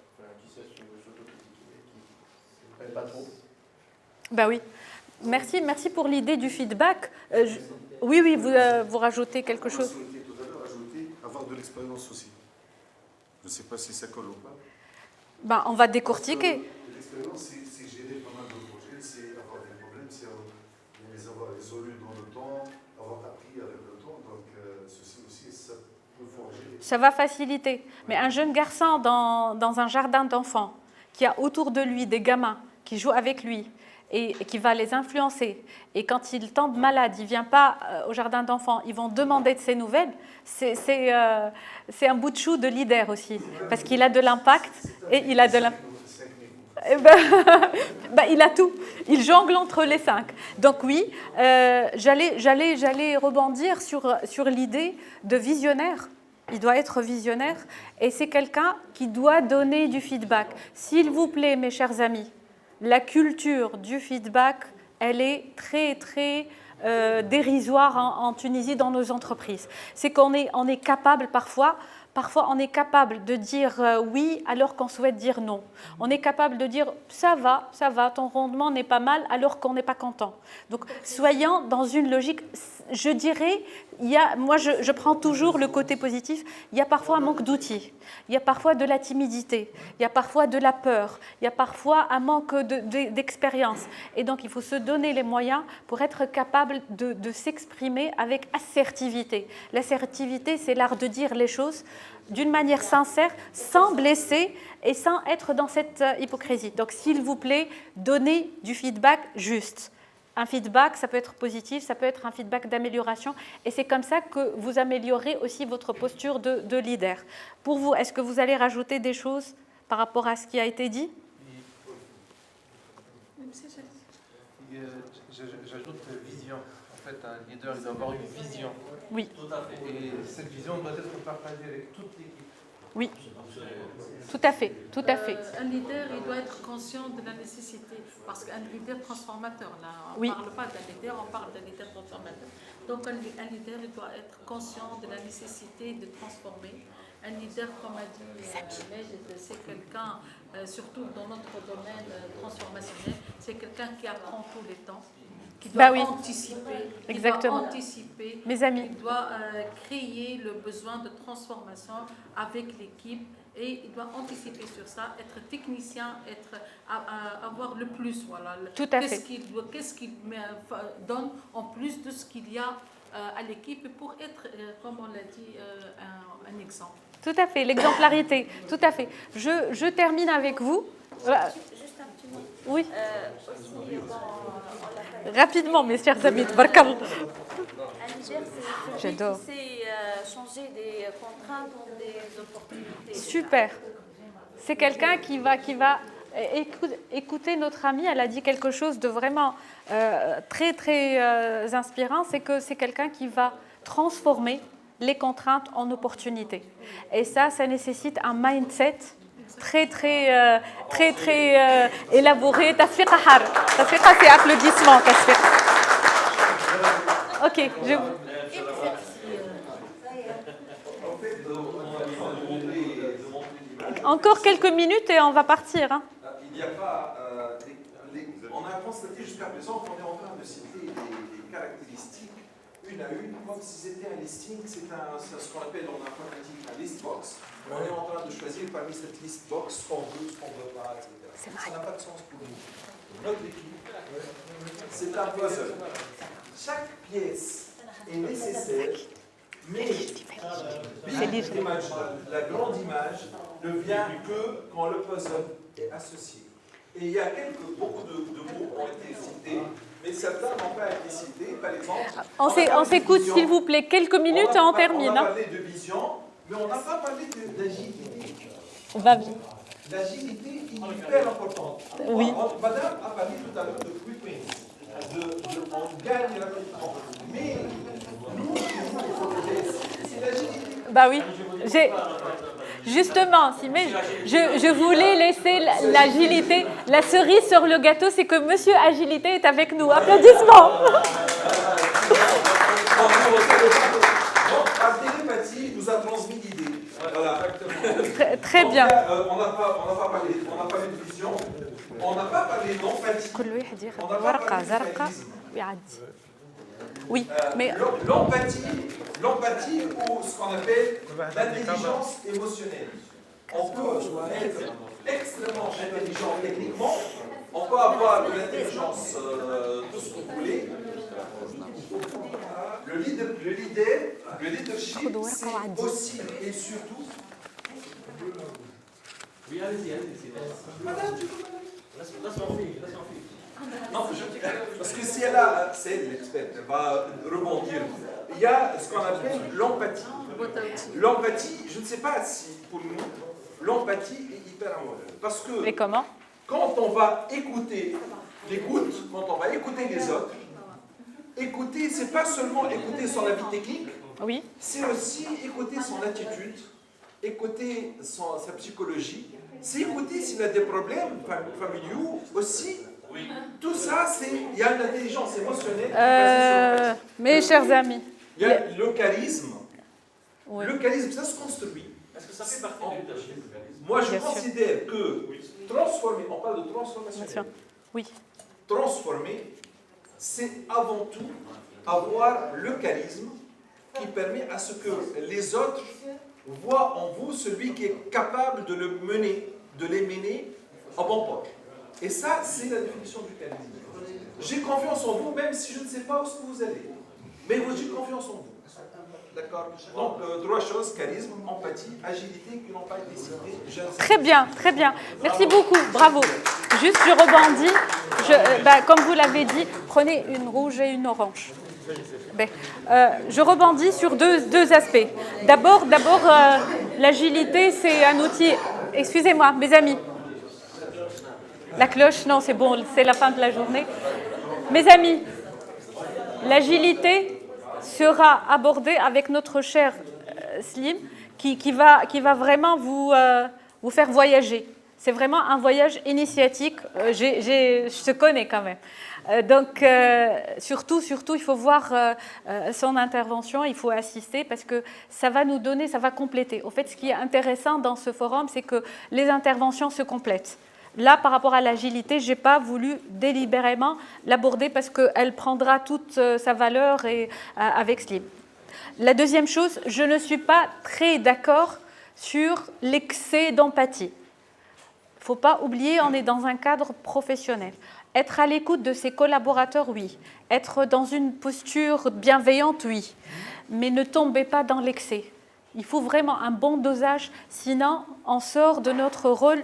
[SPEAKER 11] qui sait s'autocritiquer, qui ne pas trop.
[SPEAKER 4] Ben oui. Merci pour l'idée du feedback. Oui, vous rajoutez quelque chose.
[SPEAKER 17] Tout à l'heure, avoir de l'expérience aussi. Je ne sais pas si ça colle ou pas.
[SPEAKER 4] Ben, on va décortiquer.
[SPEAKER 17] L'expérience, c'est gérer pas mal de projets, c'est avoir des problèmes, c'est les avoir résolus dans le temps, avoir appris avec le temps. Donc, ceci aussi, ça peut forger.
[SPEAKER 4] Ça va faciliter. Mais un jeune garçon dans un jardin d'enfants qui a autour de lui des gamins qui jouent avec lui, et qui va les influencer. Et quand il tombe malade, il ne vient pas au jardin d'enfants, ils vont demander de ses nouvelles. C'est un bout de chou de leader aussi, parce qu'il a de l'impact et il a de l'impact. Il a tout. Il jongle entre les 5. Donc oui, j'allais rebondir sur l'idée de visionnaire. Il doit être visionnaire et c'est quelqu'un qui doit donner du feedback. S'il vous plaît, mes chers amis, la culture du feedback, elle est très, très dérisoire en Tunisie dans nos entreprises. C'est qu'on est capable parfois on est capable de dire oui alors qu'on souhaite dire non. On est capable de dire ça va, ton rendement n'est pas mal alors qu'on n'est pas content. Donc soyons dans une logique, je dirais, moi je prends toujours le côté positif, il y a parfois un manque d'outils, il y a parfois de la timidité, il y a parfois de la peur, il y a parfois un manque d'expérience. Et donc il faut se donner les moyens pour être capable de s'exprimer avec assertivité. L'assertivité, c'est l'art de dire les choses d'une manière sincère, sans blesser et sans être dans cette hypocrisie. Donc, s'il vous plaît, donnez du feedback juste. Un feedback, ça peut être positif, ça peut être un feedback d'amélioration, et c'est comme ça que vous améliorez aussi votre posture de leader. Pour vous, est-ce que vous allez rajouter des choses par rapport à ce qui a été dit?
[SPEAKER 7] J'ajoute vision. En fait, un leader, il doit avoir une vision.
[SPEAKER 4] Oui.
[SPEAKER 7] Tout à fait. Et cette vision doit être partagée avec toute l'équipe.
[SPEAKER 4] Oui. Tout à fait, tout à fait.
[SPEAKER 15] Un leader, il doit être conscient de la nécessité, parce qu'un leader transformateur, là, on ne parle pas d'un leader, on parle d'un leader transformateur. Donc un leader, il doit être conscient de la nécessité de transformer. Un leader, comme a dit Majid, c'est quelqu'un, surtout dans notre domaine transformationnel, c'est quelqu'un qui apprend tous les temps, qui doit anticiper,
[SPEAKER 4] exactement. Mes amis.
[SPEAKER 15] Il doit créer le besoin de transformation avec l'équipe et il doit anticiper sur ça, être technicien, avoir le plus. Voilà.
[SPEAKER 4] Tout à fait.
[SPEAKER 15] Qu'est-ce qu'il donne en plus de ce qu'il y a à l'équipe pour être, comme on l'a dit, un exemple.
[SPEAKER 4] Tout à fait, l'exemplarité, tout à fait. Je termine avec vous.
[SPEAKER 13] Juste un petit mot.
[SPEAKER 4] Oui.
[SPEAKER 13] Aussi,
[SPEAKER 4] rapidement, mes chers amis. Barkallah.
[SPEAKER 13] Un leader, c'est celui qui sait changer des contraintes en des opportunités.
[SPEAKER 4] Super. C'est quelqu'un qui va écouter notre amie. Elle a dit quelque chose de vraiment très, très inspirant. C'est que c'est quelqu'un qui va transformer les contraintes en opportunités. Et ça nécessite un mindset très élaboré. Tasfiqa har. Tasfiqa, c'est applaudissement. Tasfiqa. Ok. Encore quelques minutes et on va partir. Hein.
[SPEAKER 10] Il n'y a pas. On a constaté jusqu'à présent qu'on est en train de citer des caractéristiques une à une, comme si c'était un listing, c'est ce qu'on appelle en informatique un list box. On est en train de choisir parmi cette list box ce qu'on veut, ce qu'on ne veut pas, etc. Ça n'a pas de sens pour nous. Notre équipe, c'est un puzzle. Chaque pièce est nécessaire, mais la grande image ne vient que quand le puzzle est associé. Et il y a beaucoup de mots qui ont été cités, mais certains n'ont pas été cités. Par exemple,
[SPEAKER 4] on s'écoute s'il vous plaît quelques minutes et on termine.
[SPEAKER 10] On a parlé de vision, mais on n'a pas parlé d'agilité. L'agilité est hyper importante.
[SPEAKER 4] Oui.
[SPEAKER 10] Madame a parlé tout à l'heure de quick wins, on gagne rapidement. Mais nous, c'est l'agilité.
[SPEAKER 4] Bah oui, justement, je voulais laisser l'agilité, la cerise sur le gâteau, c'est que Monsieur Agilité est avec nous. Applaudissements.
[SPEAKER 10] La télépathie nous a transmis l'idée. Voilà.
[SPEAKER 4] Très bien.
[SPEAKER 10] On n'a pas parlé de vision, on n'a pas parlé d'empathie. On n'a pas parlé de fatalisme.
[SPEAKER 4] Oui, mais
[SPEAKER 10] l'empathie ou ce qu'on appelle l'intelligence émotionnelle. On peut être extrêmement intelligent techniquement, on peut avoir de l'intelligence, tout ce que vous voulez. Le leadership, c'est aussi et surtout.
[SPEAKER 5] Oui, allez-y.
[SPEAKER 10] Madame, tu peux non, parce que si elle a, c'est l'experte, elle va rebondir. Il y a ce qu'on appelle l'empathie. L'empathie, je ne sais pas si pour nous, l'empathie est hyper amoureuse. Parce que.
[SPEAKER 4] Et comment?
[SPEAKER 10] quand on va écouter l'écoute, quand on va écouter les autres, écouter, c'est pas seulement écouter son avis technique,
[SPEAKER 4] oui.
[SPEAKER 10] C'est aussi écouter son attitude, écouter sa psychologie, c'est écouter s'il a des problèmes familiaux aussi. Oui. Tout ça, il y a une intelligence émotionnelle.
[SPEAKER 4] Mes chers amis.
[SPEAKER 10] Il y a le charisme.
[SPEAKER 4] Oui.
[SPEAKER 10] Le charisme, ça se construit.
[SPEAKER 5] Est-ce que ça fait partie du leadership?
[SPEAKER 10] Moi, je considère que transformer, on parle de transformation.
[SPEAKER 4] Oui.
[SPEAKER 10] Transformer, c'est avant tout avoir le charisme qui permet à ce que les autres voient en vous celui qui est capable de les mener à bon port. Et ça, c'est la définition du charisme. J'ai confiance en vous, même si je ne sais pas où vous allez. Mais j'ai confiance en vous. D'accord? Donc, trois choses, charisme, empathie, agilité, qui n'ont pas été citées.
[SPEAKER 4] Très bien, très bien. Merci beaucoup, bravo. Juste, je rebondis. Comme vous l'avez dit, prenez une rouge et une orange. Je rebondis sur deux aspects. D'abord, l'agilité, c'est un outil... Excusez-moi, mes amis. La cloche, non, c'est bon, c'est la fin de la journée. Mes amis, l'agilité sera abordée avec notre cher Slim, qui va vraiment vous faire voyager. C'est vraiment un voyage initiatique, je te connais quand même. Donc, surtout, il faut voir son intervention, il faut assister parce que ça va nous donner, ça va compléter. Au fait, ce qui est intéressant dans ce forum, c'est que les interventions se complètent. Là, par rapport à l'agilité, je n'ai pas voulu délibérément l'aborder parce qu'elle prendra toute sa valeur avec Slim. La deuxième chose, je ne suis pas très d'accord sur l'excès d'empathie. Il ne faut pas oublier, on est dans un cadre professionnel. Être à l'écoute de ses collaborateurs, oui. Être dans une posture bienveillante, oui. Mais ne tombez pas dans l'excès. Il faut vraiment un bon dosage, sinon on sort de notre rôle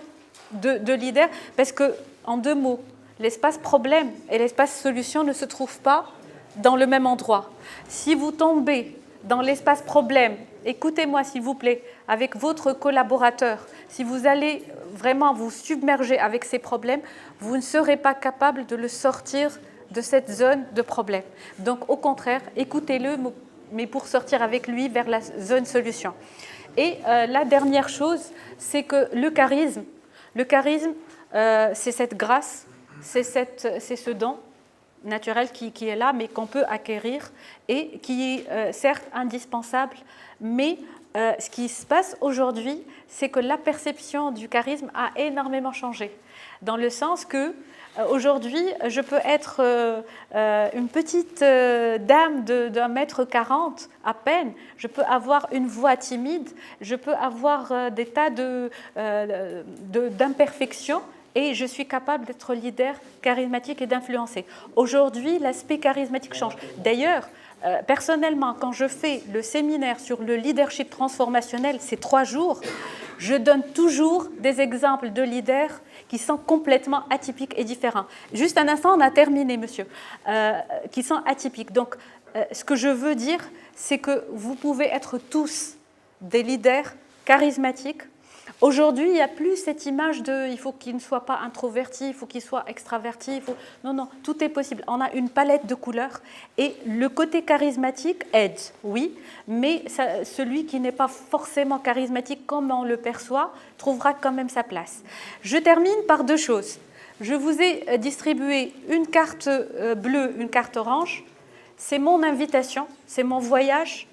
[SPEAKER 4] de leader. Parce que, en deux mots, l'espace problème et l'espace solution ne se trouvent pas dans le même endroit. Si vous tombez dans l'espace problème, écoutez-moi s'il vous plaît, avec votre collaborateur, si vous allez vraiment vous submerger avec ces problèmes, vous ne serez pas capable de le sortir de cette zone de problème. Donc au contraire, écoutez-le, mais pour sortir avec lui vers la zone solution. Et la dernière chose, c'est que le charisme, c'est cette grâce, c'est ce don naturel qui est là, mais qu'on peut acquérir et qui est certes indispensable, mais ce qui se passe aujourd'hui, c'est que la perception du charisme a énormément changé, dans le sens que aujourd'hui, je peux être une petite dame d'1,40 m à peine, je peux avoir une voix timide, je peux avoir des tas d'imperfections, et je suis capable d'être leader charismatique et d'influencer. Aujourd'hui, l'aspect charismatique change. D'ailleurs, personnellement, quand je fais le séminaire sur le leadership transformationnel, ces 3 jours, je donne toujours des exemples de leaders qui sont complètement atypiques et différents. Juste un instant, on a terminé, monsieur. Qui sont atypiques. Donc, ce que je veux dire, c'est que vous pouvez être tous des leaders charismatiques. Aujourd'hui, il n'y a plus cette image de il faut qu'il ne soit pas introverti, il faut qu'il soit extraverti. Non, tout est possible. On a une palette de couleurs et le côté charismatique aide, oui, mais celui qui n'est pas forcément charismatique comme on le perçoit trouvera quand même sa place. Je termine par 2 choses. Je vous ai distribué une carte bleue, une carte orange. C'est mon invitation, c'est mon voyage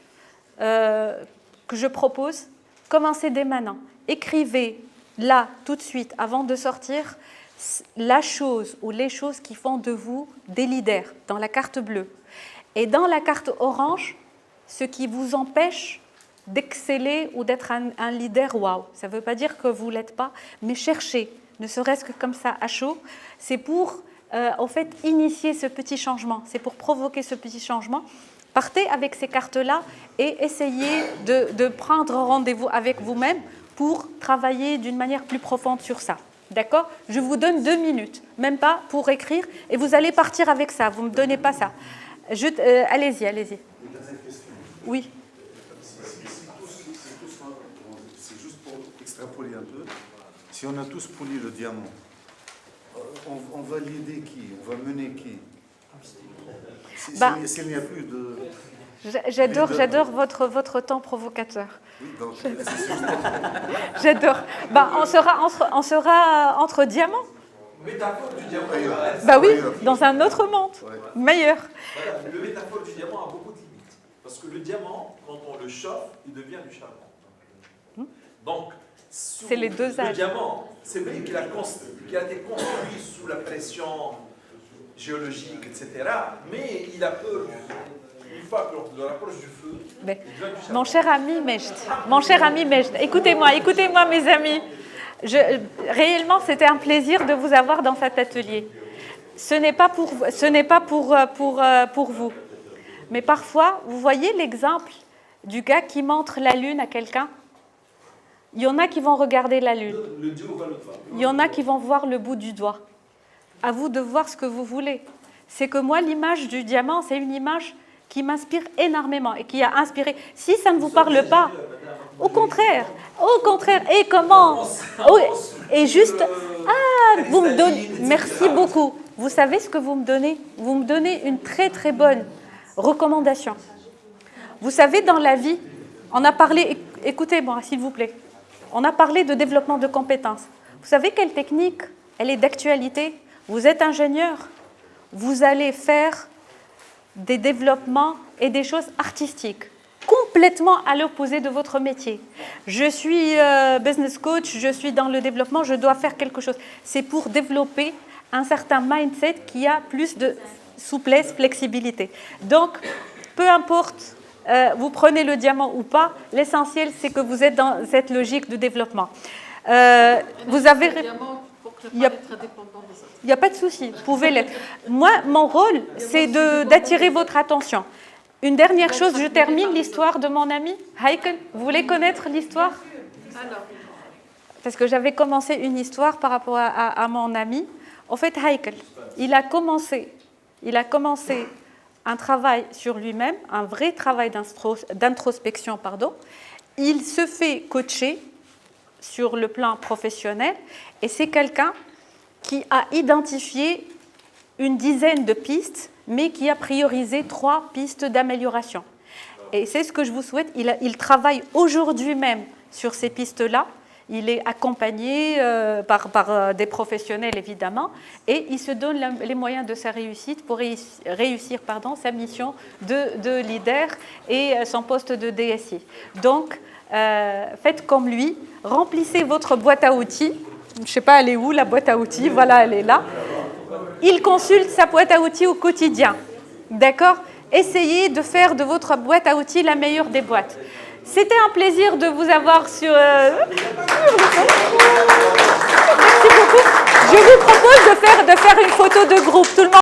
[SPEAKER 4] que je propose. Commencez dès maintenant. Écrivez là, tout de suite, avant de sortir, la chose ou les choses qui font de vous des leaders dans la carte bleue. Et dans la carte orange, ce qui vous empêche d'exceller ou d'être un leader wow. Ça ne veut pas dire que vous ne l'êtes pas, mais cherchez, ne serait-ce que comme ça, à chaud. C'est pour, en fait, initier ce petit changement. C'est pour provoquer ce petit changement. Partez avec ces cartes-là et essayez de prendre rendez-vous avec vous-même pour travailler d'une manière plus profonde sur ça. D'accord? Je vous donne 2 minutes, même pas pour écrire, et vous allez partir avec ça. Vous ne me donnez pas ça. Allez-y.
[SPEAKER 17] Une dernière question.
[SPEAKER 4] Oui.
[SPEAKER 17] C'est juste pour extrapoler un peu. Si on a tous poli le diamant on va l'aider qui? On va mener qui? S'il n'y a plus de...
[SPEAKER 4] J'adore votre temps provocateur.
[SPEAKER 17] Oui, donc,
[SPEAKER 4] j'adore. On sera entre diamants.
[SPEAKER 10] Métaphore du diamant.
[SPEAKER 4] Bah oui, dans un autre monde, meilleur.
[SPEAKER 10] Voilà, le métaphore du diamant a beaucoup de limites. Parce que le diamant, quand on le chauffe, il devient du charbon. Donc,
[SPEAKER 4] c'est les deux âges.
[SPEAKER 10] Le diamant, c'est vrai qu'il a été construit sous la pression géologique, etc. Mais il a peur une fois qu'on approche du feu.
[SPEAKER 4] Mais, mon cher ami Majd, écoutez-moi mes amis. Réellement, c'était un plaisir de vous avoir dans cet atelier. Ce n'est pas pour vous. Mais parfois, vous voyez l'exemple du gars qui montre la lune à quelqu'un. Il y en a qui vont regarder la lune. Il y en a qui vont voir le bout du doigt. À vous de voir ce que vous voulez. C'est que moi, l'image du diamant, c'est une image qui m'inspire énormément et qui a inspiré. Si ça ne vous parle pas, au contraire. Et comment? Et juste, vous me donnez, merci beaucoup. Vous savez ce que vous me donnez? Vous me donnez une très très bonne recommandation. Vous savez, dans la vie, on a parlé, écoutez-moi s'il vous plaît, on a parlé de développement de compétences. Vous savez quelle technique, elle est d'actualité? Vous êtes ingénieur, vous allez faire des développements et des choses artistiques, complètement à l'opposé de votre métier. Je suis business coach, je suis dans le développement, je dois faire quelque chose. C'est pour développer un certain mindset qui a plus de souplesse, flexibilité. Donc, peu importe, vous prenez le diamant ou pas, l'essentiel, c'est que vous êtes dans cette logique de développement. Vous avez... Il n'y a pas de souci, vous pouvez l'être. Moi, mon rôle, c'est d'attirer votre attention. Une dernière chose, je termine l'histoire de mon ami Heikel. Vous voulez connaître l'histoire? Parce que j'avais commencé une histoire par rapport à mon ami. En fait, Heikel, il a commencé un travail sur lui-même, un vrai travail d'introspection, pardon. Il se fait coacher sur le plan professionnel et c'est quelqu'un qui a identifié une dizaine de pistes, mais qui a priorisé 3 pistes d'amélioration. Et c'est ce que je vous souhaite. Il travaille aujourd'hui même sur ces pistes-là. Il est accompagné par des professionnels, évidemment, et il se donne les moyens de sa réussite pour réussir sa mission de leader et son poste de DSI. Donc, faites comme lui, remplissez votre boîte à outils. Je ne sais pas, elle est où la boîte à outils? Voilà, elle est là. Il consulte sa boîte à outils au quotidien. D'accord? Essayez de faire de votre boîte à outils la meilleure des boîtes. C'était un plaisir de vous avoir sur... Merci beaucoup. Je vous propose de faire une photo de groupe. Tout le monde